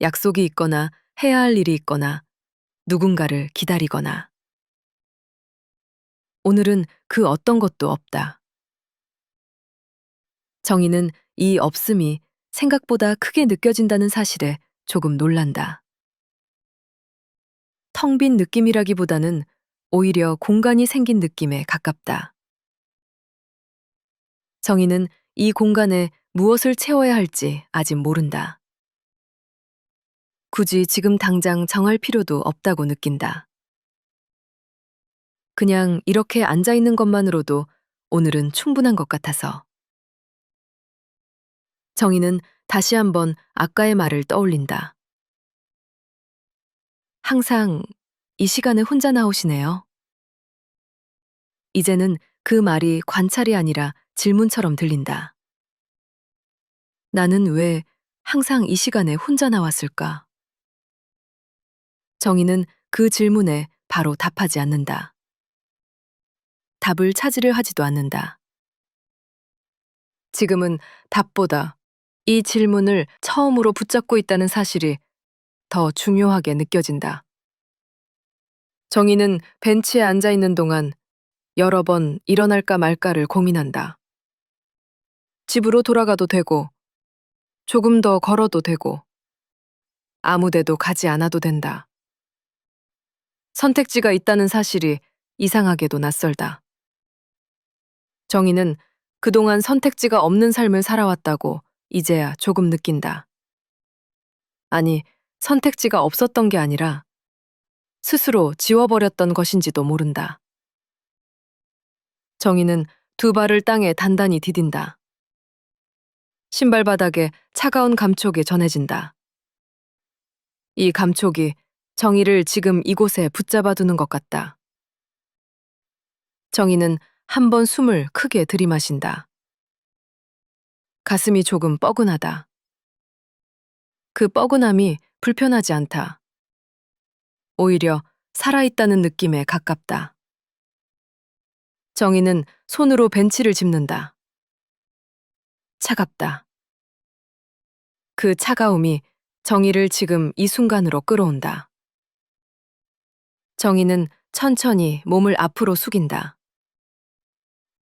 약속이 있거나 해야 할 일이 있거나 누군가를 기다리거나. 오늘은 그 어떤 것도 없다. 정희는 이 없음이 생각보다 크게 느껴진다는 사실에 조금 놀란다. 텅 빈 느낌이라기보다는 오히려 공간이 생긴 느낌에 가깝다. 정희는 이 공간에 무엇을 채워야 할지 아직 모른다. 굳이 지금 당장 정할 필요도 없다고 느낀다. 그냥 이렇게 앉아 있는 것만으로도 오늘은 충분한 것 같아서. 정희는 다시 한번 아까의 말을 떠올린다. 항상 이 시간에 혼자 나오시네요. 이제는 그 말이 관찰이 아니라 질문처럼 들린다. 나는 왜 항상 이 시간에 혼자 나왔을까? 정희는 그 질문에 바로 답하지 않는다. 답을 찾으려 하지도 않는다. 지금은 답보다 이 질문을 처음으로 붙잡고 있다는 사실이 더 중요하게 느껴진다. 정희는 벤치에 앉아 있는 동안 여러 번 일어날까 말까를 고민한다. 집으로 돌아가도 되고, 조금 더 걸어도 되고, 아무 데도 가지 않아도 된다. 선택지가 있다는 사실이 이상하게도 낯설다. 정희는 그동안 선택지가 없는 삶을 살아왔다고 이제야 조금 느낀다. 아니, 선택지가 없었던 게 아니라 스스로 지워버렸던 것인지도 모른다. 정희는 두 발을 땅에 단단히 디딘다. 신발 바닥에 차가운 감촉이 전해진다. 이 감촉이 정희를 지금 이곳에 붙잡아 두는 것 같다. 정희는 한 번 숨을 크게 들이마신다. 가슴이 조금 뻐근하다. 그 뻐근함이 불편하지 않다. 오히려 살아있다는 느낌에 가깝다. 정희는 손으로 벤치를 짚는다. 차갑다. 그 차가움이 정희를 지금 이 순간으로 끌어온다. 정희는 천천히 몸을 앞으로 숙인다.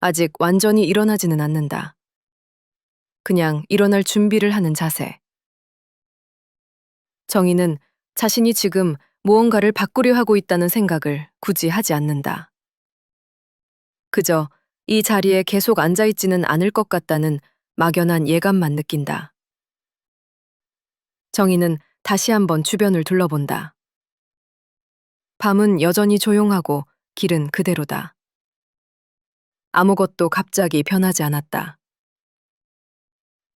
아직 완전히 일어나지는 않는다. 그냥 일어날 준비를 하는 자세. 정희는 자신이 지금 무언가를 바꾸려 하고 있다는 생각을 굳이 하지 않는다. 그저 이 자리에 계속 앉아있지는 않을 것 같다는 막연한 예감만 느낀다. 정희는 다시 한번 주변을 둘러본다. 밤은 여전히 조용하고 길은 그대로다. 아무것도 갑자기 변하지 않았다.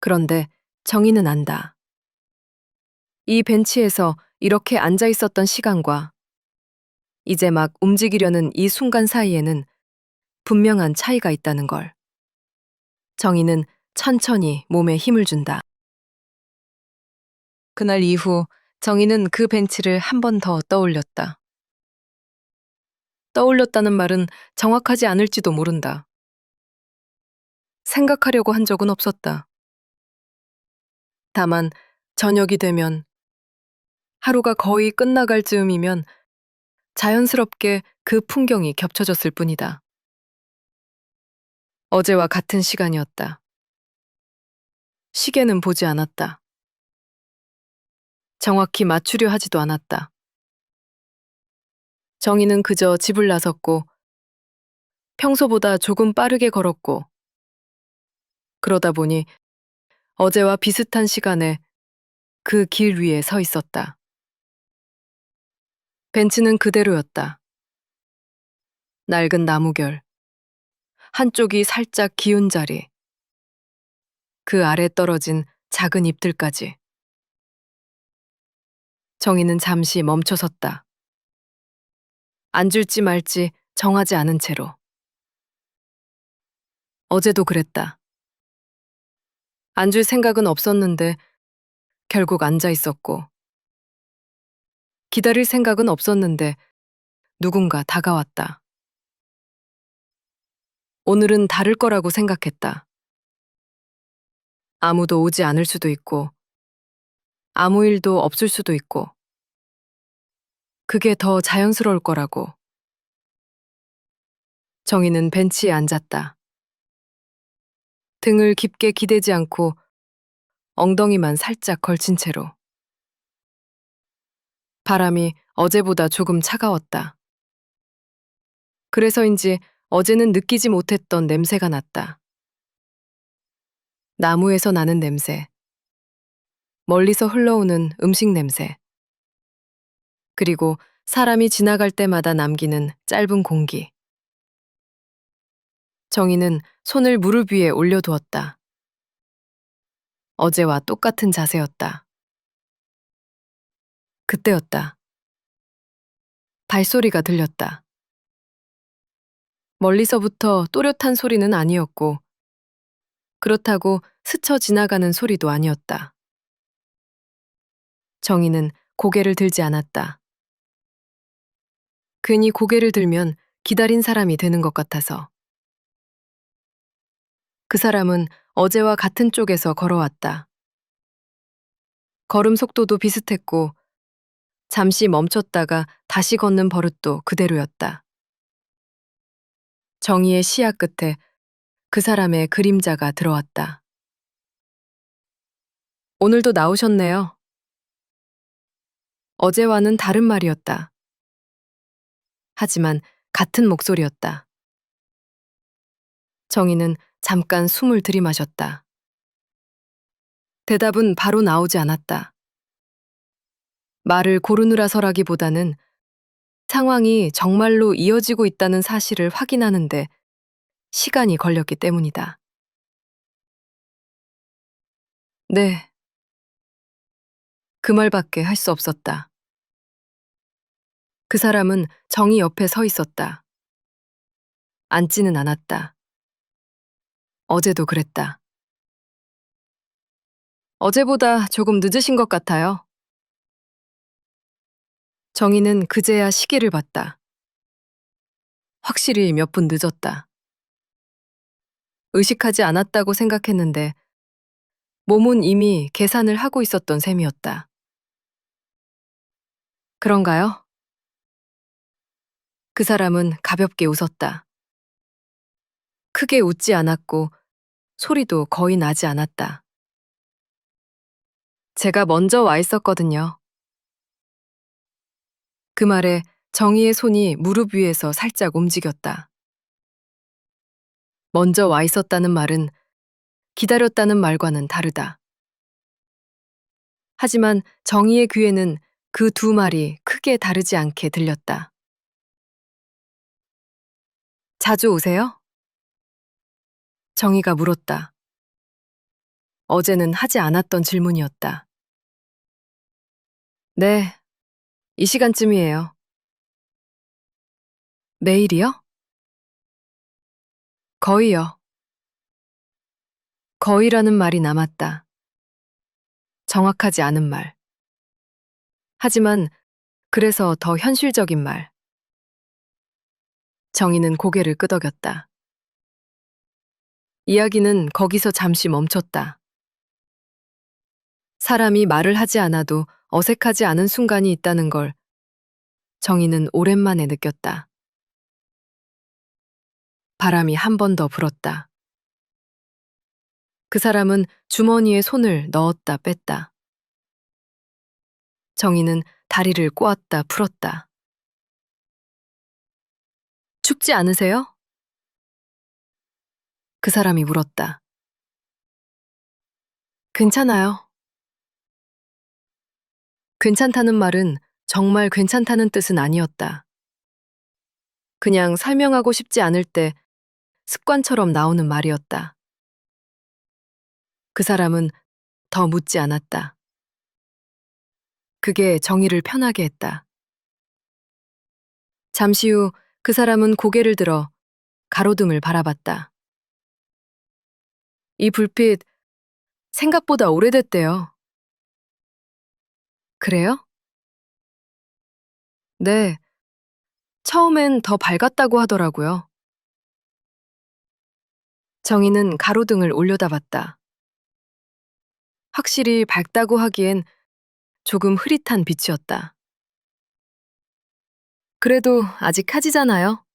그런데 정희는 안다. 이 벤치에서 이렇게 앉아 있었던 시간과 이제 막 움직이려는 이 순간 사이에는 분명한 차이가 있다는 걸. 정희는 천천히 몸에 힘을 준다. 그날 이후 정희는 그 벤치를 한 번 더 떠올렸다. 떠올렸다는 말은 정확하지 않을지도 모른다. 생각하려고 한 적은 없었다. 다만 저녁이 되면 하루가 거의 끝나갈 즈음이면 자연스럽게 그 풍경이 겹쳐졌을 뿐이다. 어제와 같은 시간이었다. 시계는 보지 않았다. 정확히 맞추려 하지도 않았다. 정희는 그저 집을 나섰고 평소보다 조금 빠르게 걸었고 그러다 보니 어제와 비슷한 시간에 그 길 위에 서 있었다. 벤치는 그대로였다. 낡은 나무결, 한쪽이 살짝 기운 자리, 그 아래 떨어진 작은 잎들까지. 정희는 잠시 멈춰섰다. 앉을지 말지 정하지 않은 채로. 어제도 그랬다. 앉을 생각은 없었는데 결국 앉아 있었고, 기다릴 생각은 없었는데 누군가 다가왔다. 오늘은 다를 거라고 생각했다. 아무도 오지 않을 수도 있고, 아무 일도 없을 수도 있고, 그게 더 자연스러울 거라고. 정희는 벤치에 앉았다. 등을 깊게 기대지 않고 엉덩이만 살짝 걸친 채로. 바람이 어제보다 조금 차가웠다. 그래서인지 어제는 느끼지 못했던 냄새가 났다. 나무에서 나는 냄새. 멀리서 흘러오는 음식 냄새. 그리고 사람이 지나갈 때마다 남기는 짧은 공기. 정희는 손을 무릎 위에 올려두었다. 어제와 똑같은 자세였다. 그때였다. 발소리가 들렸다. 멀리서부터 또렷한 소리는 아니었고, 그렇다고 스쳐 지나가는 소리도 아니었다. 정희는 고개를 들지 않았다. 괜히 고개를 들면 기다린 사람이 되는 것 같아서. 그 사람은 어제와 같은 쪽에서 걸어왔다. 걸음 속도도 비슷했고, 잠시 멈췄다가 다시 걷는 버릇도 그대로였다. 정희의 시야 끝에 그 사람의 그림자가 들어왔다. 오늘도 나오셨네요. 어제와는 다른 말이었다. 하지만 같은 목소리였다. 정희는 잠깐 숨을 들이마셨다. 대답은 바로 나오지 않았다. 말을 고르느라서라기보다는 상황이 정말로 이어지고 있다는 사실을 확인하는데 시간이 걸렸기 때문이다. 네. 그 말밖에 할 수 없었다. 그 사람은 정희 옆에 서 있었다. 앉지는 않았다. 어제도 그랬다. 어제보다 조금 늦으신 것 같아요. 정희는 그제야 시계를 봤다. 확실히 몇 분 늦었다. 의식하지 않았다고 생각했는데 몸은 이미 계산을 하고 있었던 셈이었다. 그런가요? 그 사람은 가볍게 웃었다. 크게 웃지 않았고 소리도 거의 나지 않았다. 제가 먼저 와 있었거든요. 그 말에 정희의 손이 무릎 위에서 살짝 움직였다. 먼저 와 있었다는 말은 기다렸다는 말과는 다르다. 하지만 정희의 귀에는 그 두 말이 크게 다르지 않게 들렸다. 자주 오세요? 정희가 물었다. 어제는 하지 않았던 질문이었다. 네, 이 시간쯤이에요. 매일이요? 거의요. 거의라는 말이 남았다. 정확하지 않은 말. 하지만 그래서 더 현실적인 말. 정희는 고개를 끄덕였다. 이야기는 거기서 잠시 멈췄다. 사람이 말을 하지 않아도 어색하지 않은 순간이 있다는 걸 정희는 오랜만에 느꼈다. 바람이 한 번 더 불었다. 그 사람은 주머니에 손을 넣었다 뺐다. 정희는 다리를 꼬았다 풀었다. 춥지 않으세요? 그 사람이 물었다. 괜찮아요. 괜찮다는 말은 정말 괜찮다는 뜻은 아니었다. 그냥 설명하고 싶지 않을 때 습관처럼 나오는 말이었다. 그 사람은 더 묻지 않았다. 그게 정희를 편하게 했다. 잠시 후 그 사람은 고개를 들어 가로등을 바라봤다. 이 불빛 생각보다 오래됐대요. 그래요? 네. 처음엔 더 밝았다고 하더라고요. 정희는 가로등을 올려다봤다. 확실히 밝다고 하기엔 조금 흐릿한 빛이었다. 그래도 아직 하지잖아요.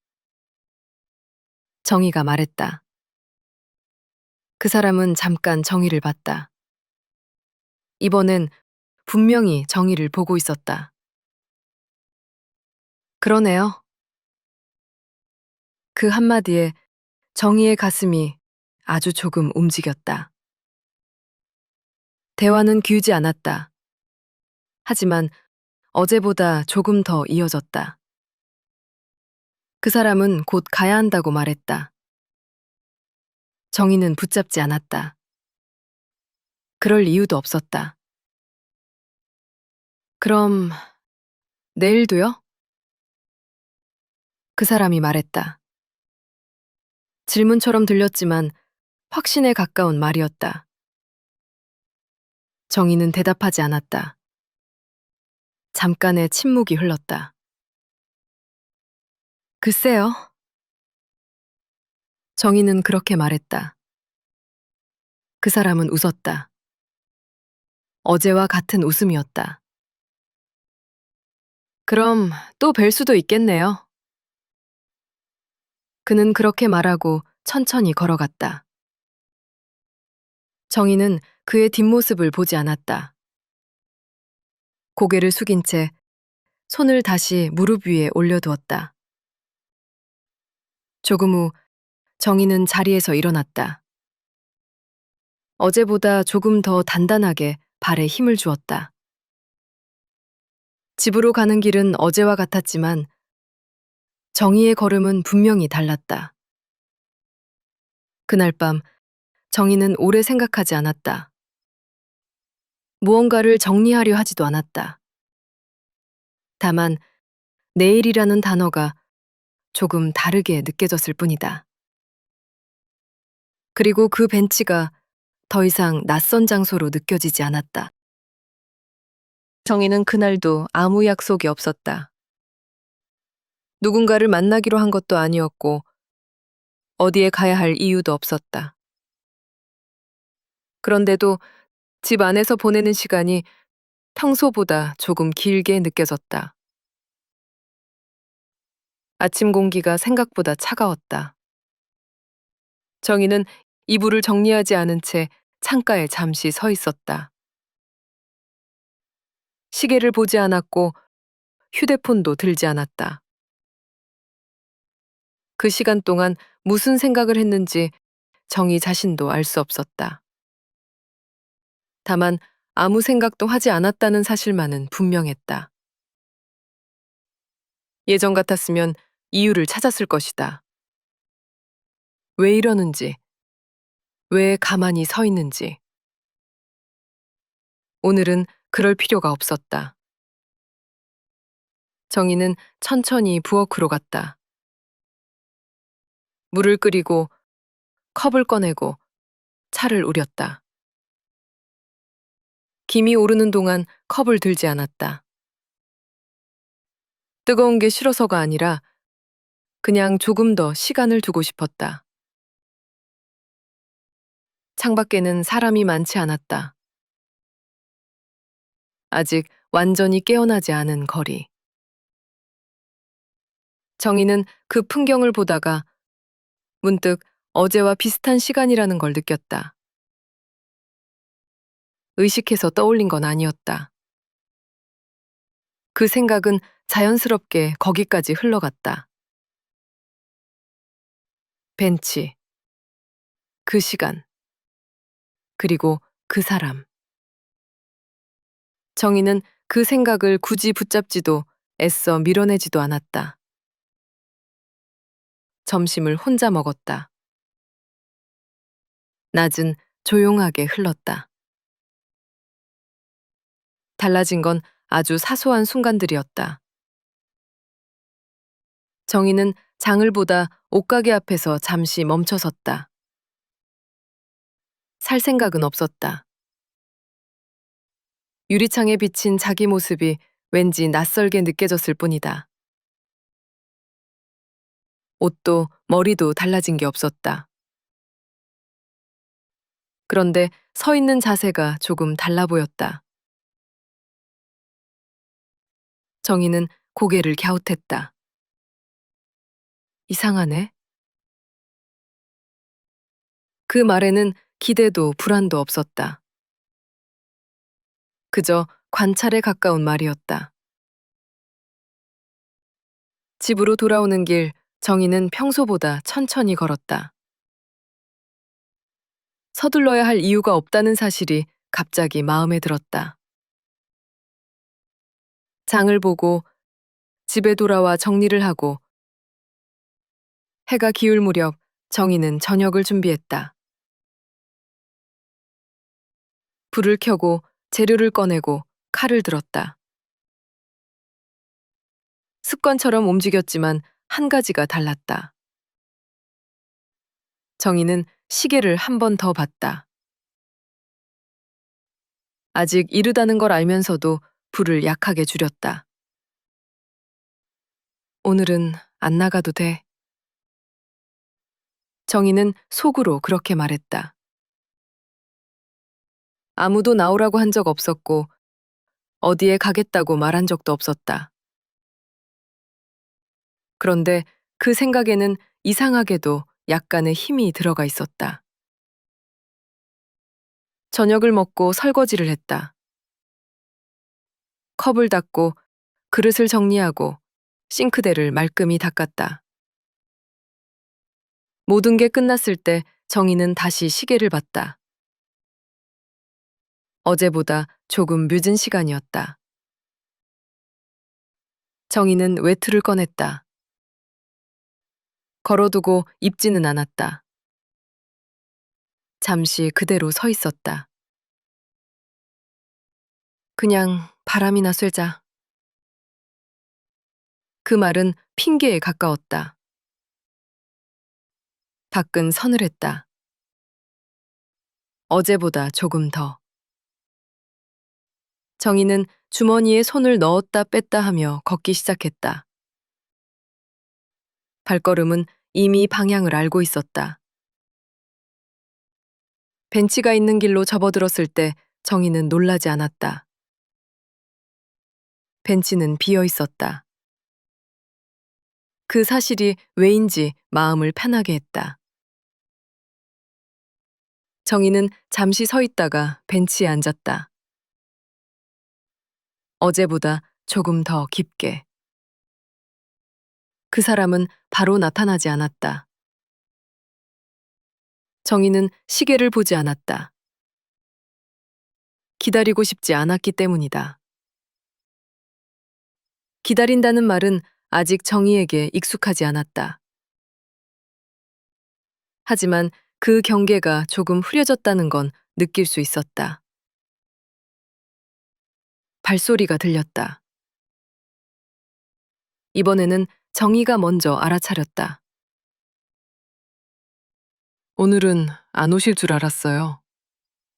정희가 말했다. 그 사람은 잠깐 정희를 봤다. 이번엔 분명히 정희를 보고 있었다. 그러네요. 그 한마디에 정희의 가슴이 아주 조금 움직였다. 대화는 길지 않았다. 하지만 어제보다 조금 더 이어졌다. 그 사람은 곧 가야 한다고 말했다. 정희는 붙잡지 않았다. 그럴 이유도 없었다. 그럼 내일도요? 그 사람이 말했다. 질문처럼 들렸지만 확신에 가까운 말이었다. 정희는 대답하지 않았다. 잠깐의 침묵이 흘렀다. 글쎄요. 정희는 그렇게 말했다. 그 사람은 웃었다. 어제와 같은 웃음이었다. 그럼 또 뵐 수도 있겠네요. 그는 그렇게 말하고 천천히 걸어갔다. 정희는 그의 뒷모습을 보지 않았다. 고개를 숙인 채 손을 다시 무릎 위에 올려두었다. 조금 후 정희는 자리에서 일어났다. 어제보다 조금 더 단단하게 발에 힘을 주었다. 집으로 가는 길은 어제와 같았지만 정희의 걸음은 분명히 달랐다. 그날 밤 정희는 오래 생각하지 않았다. 무언가를 정리하려 하지도 않았다. 다만 내일이라는 단어가 조금 다르게 느껴졌을 뿐이다. 그리고 그 벤치가 더 이상 낯선 장소로 느껴지지 않았다. 정희는 그날도 아무 약속이 없었다. 누군가를 만나기로 한 것도 아니었고 어디에 가야 할 이유도 없었다. 그런데도 집 안에서 보내는 시간이 평소보다 조금 길게 느껴졌다. 아침 공기가 생각보다 차가웠다. 정희는 이불을 정리하지 않은 채 창가에 잠시 서 있었다. 시계를 보지 않았고 휴대폰도 들지 않았다. 그 시간 동안 무슨 생각을 했는지 정희 자신도 알 수 없었다. 다만 아무 생각도 하지 않았다는 사실만은 분명했다. 예전 같았으면 이유를 찾았을 것이다. 왜 이러는지, 왜 가만히 서 있는지. 오늘은 그럴 필요가 없었다. 정희는 천천히 부엌으로 갔다. 물을 끓이고 컵을 꺼내고 차를 우렸다. 김이 오르는 동안 컵을 들지 않았다. 뜨거운 게 싫어서가 아니라 그냥 조금 더 시간을 두고 싶었다. 창밖에는 사람이 많지 않았다. 아직 완전히 깨어나지 않은 거리. 정희는 그 풍경을 보다가 문득 어제와 비슷한 시간이라는 걸 느꼈다. 의식해서 떠올린 건 아니었다. 그 생각은 자연스럽게 거기까지 흘러갔다. 벤치, 그 시간, 그리고 그 사람. 정희는 그 생각을 굳이 붙잡지도 애써 밀어내지도 않았다. 점심을 혼자 먹었다. 낮은 조용하게 흘렀다. 달라진 건 아주 사소한 순간들이었다. 정희는 장을 보다 옷가게 앞에서 잠시 멈춰섰다. 살 생각은 없었다. 유리창에 비친 자기 모습이 왠지 낯설게 느껴졌을 뿐이다. 옷도 머리도 달라진 게 없었다. 그런데 서 있는 자세가 조금 달라 보였다. 정희는 고개를 갸웃했다. 이상하네. 그 말에는 기대도 불안도 없었다. 그저 관찰에 가까운 말이었다. 집으로 돌아오는 길, 정희는 평소보다 천천히 걸었다. 서둘러야 할 이유가 없다는 사실이 갑자기 마음에 들었다. 장을 보고 집에 돌아와 정리를 하고 해가 기울 무렵 정희는 저녁을 준비했다. 불을 켜고 재료를 꺼내고 칼을 들었다. 습관처럼 움직였지만 한 가지가 달랐다. 정희는 시계를 한 번 더 봤다. 아직 이르다는 걸 알면서도 불을 약하게 줄였다. 오늘은 안 나가도 돼. 정희는 속으로 그렇게 말했다. 아무도 나오라고 한 적 없었고 어디에 가겠다고 말한 적도 없었다. 그런데 그 생각에는 이상하게도 약간의 힘이 들어가 있었다. 저녁을 먹고 설거지를 했다. 컵을 닦고 그릇을 정리하고 싱크대를 말끔히 닦았다. 모든 게 끝났을 때 정희는 다시 시계를 봤다. 어제보다 조금 늦은 시간이었다. 정희는 외투를 꺼냈다. 걸어두고 입지는 않았다. 잠시 그대로 서 있었다. 그냥 바람이나 쐬자. 그 말은 핑계에 가까웠다. 밖은 서늘했다. 어제보다 조금 더. 정희는 주머니에 손을 넣었다 뺐다 하며 걷기 시작했다. 발걸음은 이미 방향을 알고 있었다. 벤치가 있는 길로 접어들었을 때 정희는 놀라지 않았다. 벤치는 비어 있었다. 그 사실이 왜인지 마음을 편하게 했다. 정희는 잠시 서 있다가 벤치에 앉았다. 어제보다 조금 더 깊게. 그 사람은 바로 나타나지 않았다. 정희는 시계를 보지 않았다. 기다리고 싶지 않았기 때문이다. 기다린다는 말은 아직 정희에게 익숙하지 않았다. 하지만 그 경계가 조금 흐려졌다는 건 느낄 수 있었다. 발소리가 들렸다. 이번에는 정희가 먼저 알아차렸다. 오늘은 안 오실 줄 알았어요.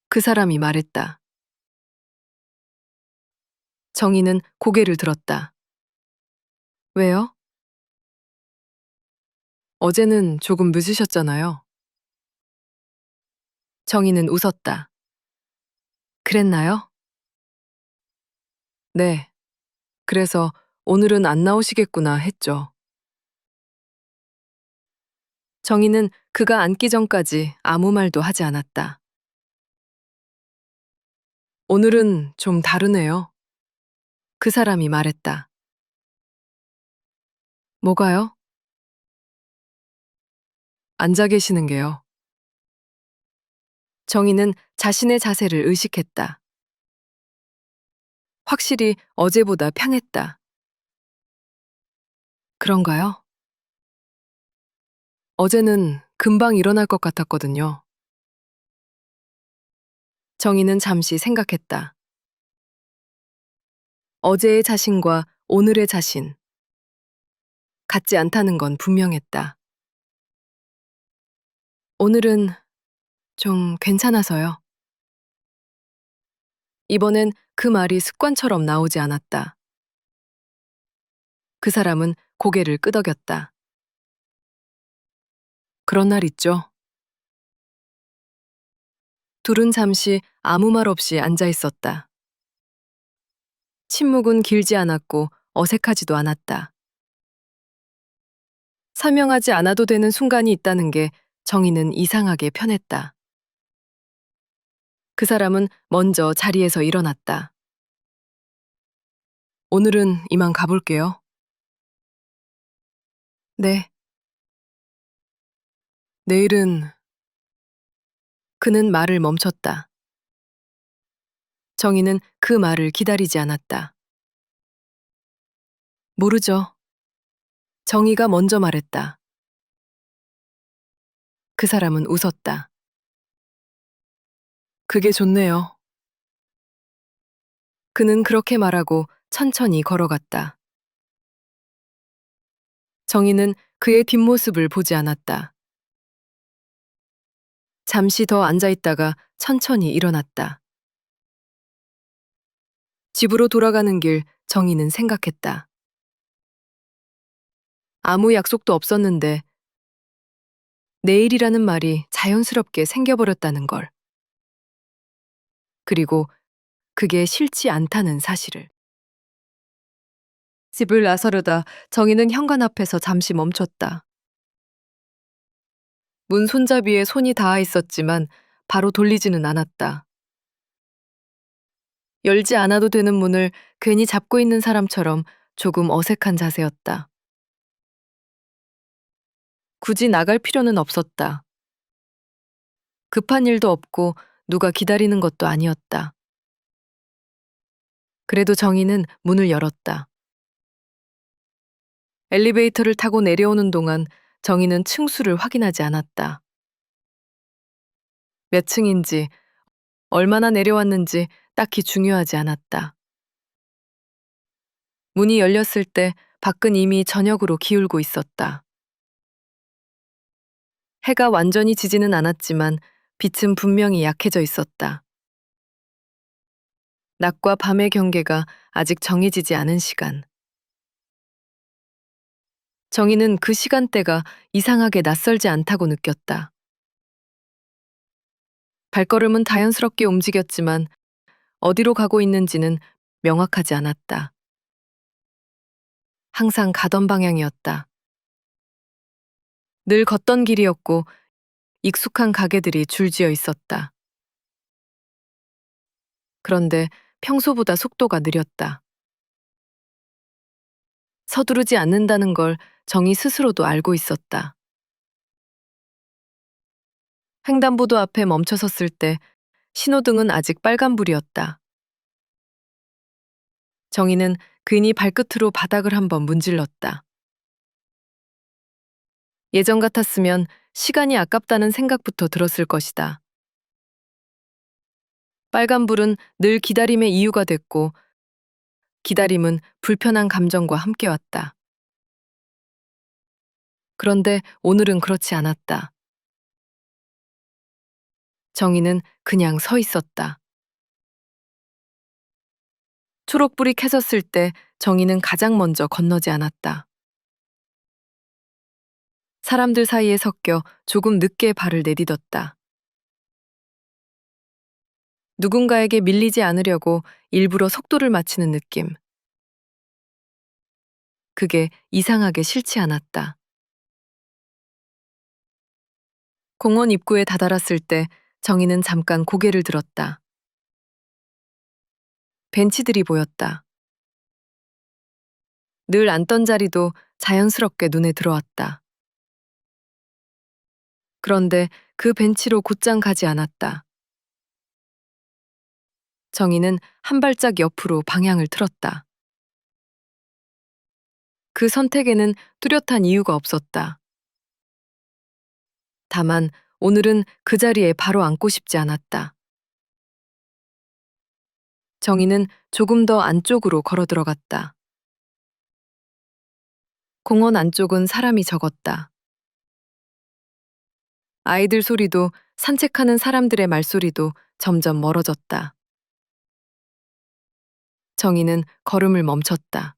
그 사람이 말했다. 정희는 고개를 들었다. 왜요? 어제는 조금 늦으셨잖아요. 정희는 웃었다. 그랬나요? 네. 그래서 오늘은 안 나오시겠구나 했죠. 정희는 그가 앉기 전까지 아무 말도 하지 않았다. 오늘은 좀 다르네요. 그 사람이 말했다. 뭐가요? 앉아 계시는 게요. 정희는 자신의 자세를 의식했다. 확실히 어제보다 평했다. 그런가요? 어제는 금방 일어날 것 같았거든요. 정희는 잠시 생각했다. 어제의 자신과 오늘의 자신. 같지 않다는 건 분명했다. 오늘은 좀 괜찮아서요. 이번엔 그 말이 습관처럼 나오지 않았다. 그 사람은 고개를 끄덕였다. 그런 날 있죠. 둘은 잠시 아무 말 없이 앉아 있었다. 침묵은 길지 않았고 어색하지도 않았다. 설명하지 않아도 되는 순간이 있다는 게 정희는 이상하게 편했다. 그 사람은 먼저 자리에서 일어났다. 오늘은 이만 가볼게요. 네. 내일은 그는 말을 멈췄다. 정희는 그 말을 기다리지 않았다. 모르죠. 정희가 먼저 말했다. 그 사람은 웃었다. 그게 좋네요. 그는 그렇게 말하고 천천히 걸어갔다. 정희는 그의 뒷모습을 보지 않았다. 잠시 더 앉아 있다가 천천히 일어났다. 집으로 돌아가는 길 정희는 생각했다. 아무 약속도 없었는데 내일이라는 말이 자연스럽게 생겨버렸다는 걸. 그리고 그게 싫지 않다는 사실을. 집을 나서려다 정희는 현관 앞에서 잠시 멈췄다. 문 손잡이에 손이 닿아 있었지만 바로 돌리지는 않았다. 열지 않아도 되는 문을 괜히 잡고 있는 사람처럼 조금 어색한 자세였다. 굳이 나갈 필요는 없었다. 급한 일도 없고 누가 기다리는 것도 아니었다. 그래도 정희는 문을 열었다. 엘리베이터를 타고 내려오는 동안 정희는 층수를 확인하지 않았다. 몇 층인지, 얼마나 내려왔는지 딱히 중요하지 않았다. 문이 열렸을 때 밖은 이미 저녁으로 기울고 있었다. 해가 완전히 지지는 않았지만 빛은 분명히 약해져 있었다. 낮과 밤의 경계가 아직 정해지지 않은 시간. 정희는 그 시간대가 이상하게 낯설지 않다고 느꼈다. 발걸음은 자연스럽게 움직였지만 어디로 가고 있는지는 명확하지 않았다. 항상 가던 방향이었다. 늘 걷던 길이었고 익숙한 가게들이 줄지어 있었다. 그런데 평소보다 속도가 느렸다. 서두르지 않는다는 걸 정희 스스로도 알고 있었다. 횡단보도 앞에 멈춰 섰을 때 신호등은 아직 빨간불이었다. 정희는 괜히 발끝으로 바닥을 한번 문질렀다. 예전 같았으면 시간이 아깝다는 생각부터 들었을 것이다. 빨간불은 늘 기다림의 이유가 됐고 기다림은 불편한 감정과 함께 왔다. 그런데 오늘은 그렇지 않았다. 정희는 그냥 서 있었다. 초록불이 켜졌을 때 정희는 가장 먼저 건너지 않았다. 사람들 사이에 섞여 조금 늦게 발을 내디뎠다. 누군가에게 밀리지 않으려고 일부러 속도를 맞추는 느낌. 그게 이상하게 싫지 않았다. 공원 입구에 다다랐을 때 정희는 잠깐 고개를 들었다. 벤치들이 보였다. 늘 앉던 자리도 자연스럽게 눈에 들어왔다. 그런데 그 벤치로 곧장 가지 않았다. 정희는 한 발짝 옆으로 방향을 틀었다. 그 선택에는 뚜렷한 이유가 없었다. 다만 오늘은 그 자리에 바로 앉고 싶지 않았다. 정희는 조금 더 안쪽으로 걸어 들어갔다. 공원 안쪽은 사람이 적었다. 아이들 소리도 산책하는 사람들의 말소리도 점점 멀어졌다. 정희는 걸음을 멈췄다.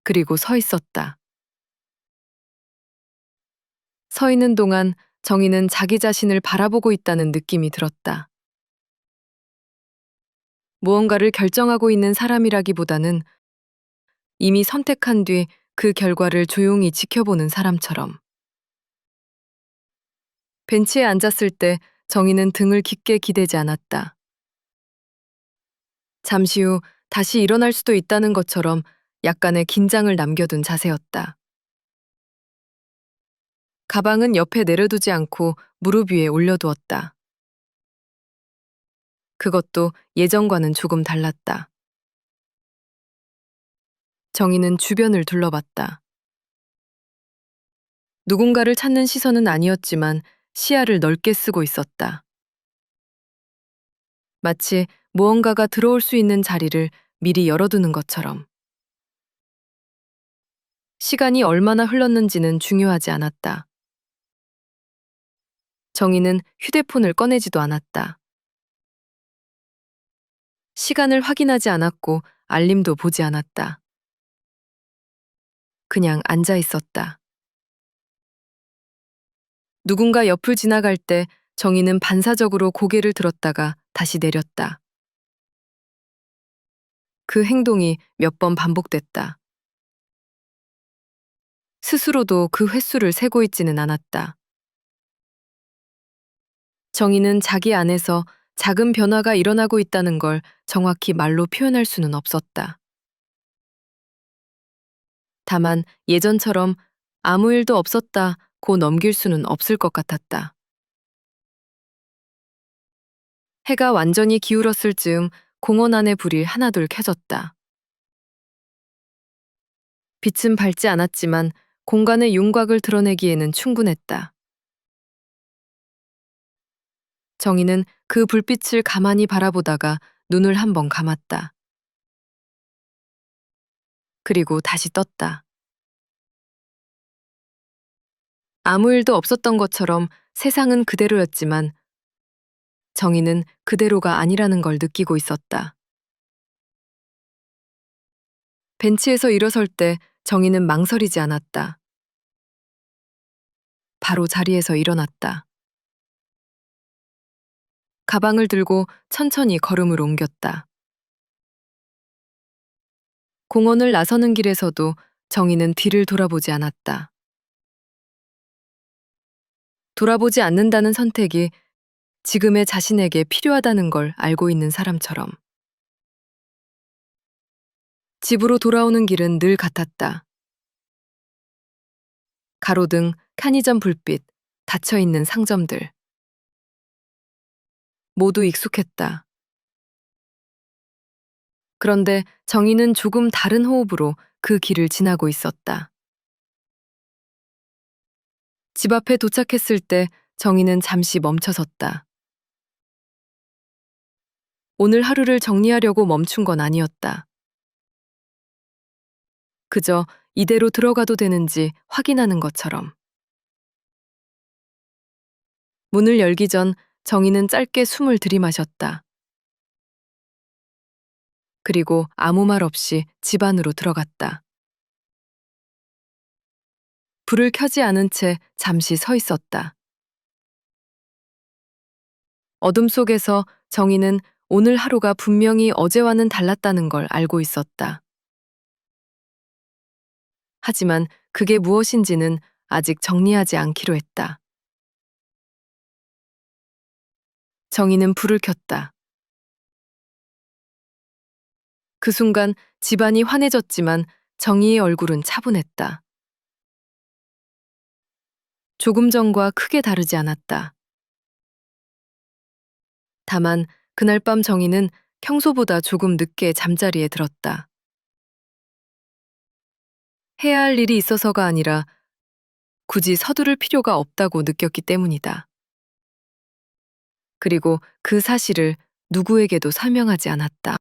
그리고 서 있었다. 서 있는 동안 정희는 자기 자신을 바라보고 있다는 느낌이 들었다. 무언가를 결정하고 있는 사람이라기보다는 이미 선택한 뒤 그 결과를 조용히 지켜보는 사람처럼. 벤치에 앉았을 때 정희는 등을 깊게 기대지 않았다. 잠시 후 다시 일어날 수도 있다는 것처럼 약간의 긴장을 남겨둔 자세였다. 가방은 옆에 내려두지 않고 무릎 위에 올려두었다. 그것도 예전과는 조금 달랐다. 정희는 주변을 둘러봤다. 누군가를 찾는 시선은 아니었지만 시야를 넓게 쓰고 있었다. 마치 무언가가 들어올 수 있는 자리를 미리 열어두는 것처럼. 시간이 얼마나 흘렀는지는 중요하지 않았다. 정희는 휴대폰을 꺼내지도 않았다. 시간을 확인하지 않았고 알림도 보지 않았다. 그냥 앉아 있었다. 누군가 옆을 지나갈 때 정희는 반사적으로 고개를 들었다가 다시 내렸다. 그 행동이 몇 번 반복됐다. 스스로도 그 횟수를 세고 있지는 않았다. 정희는 자기 안에서 작은 변화가 일어나고 있다는 걸 정확히 말로 표현할 수는 없었다. 다만 예전처럼 아무 일도 없었다고 넘길 수는 없을 것 같았다. 해가 완전히 기울었을 즈음 공원 안의 불이 하나둘 켜졌다. 빛은 밝지 않았지만 공간의 윤곽을 드러내기에는 충분했다. 정희는 그 불빛을 가만히 바라보다가 눈을 한 번 감았다. 그리고 다시 떴다. 아무 일도 없었던 것처럼 세상은 그대로였지만 정희는 그대로가 아니라는 걸 느끼고 있었다. 벤치에서 일어설 때 정희는 망설이지 않았다. 바로 자리에서 일어났다. 가방을 들고 천천히 걸음을 옮겼다. 공원을 나서는 길에서도 정희는 뒤를 돌아보지 않았다. 돌아보지 않는다는 선택이 지금의 자신에게 필요하다는 걸 알고 있는 사람처럼. 집으로 돌아오는 길은 늘 같았다. 가로등, 편의점 불빛, 닫혀있는 상점들. 모두 익숙했다. 그런데 정희는 조금 다른 호흡으로 그 길을 지나고 있었다. 집 앞에 도착했을 때 정희는 잠시 멈춰섰다. 오늘 하루를 정리하려고 멈춘 건 아니었다. 그저 이대로 들어가도 되는지 확인하는 것처럼. 문을 열기 전 정희는 짧게 숨을 들이마셨다. 그리고 아무 말 없이 집 안으로 들어갔다. 불을 켜지 않은 채 잠시 서 있었다. 어둠 속에서 정희는 오늘 하루가 분명히 어제와는 달랐다는 걸 알고 있었다. 하지만 그게 무엇인지는 아직 정리하지 않기로 했다. 정희는 불을 켰다. 그 순간 집안이 환해졌지만 정희의 얼굴은 차분했다. 조금 전과 크게 다르지 않았다. 다만 그날 밤 정희는 평소보다 조금 늦게 잠자리에 들었다. 해야 할 일이 있어서가 아니라 굳이 서두를 필요가 없다고 느꼈기 때문이다. 그리고 그 사실을 누구에게도 설명하지 않았다.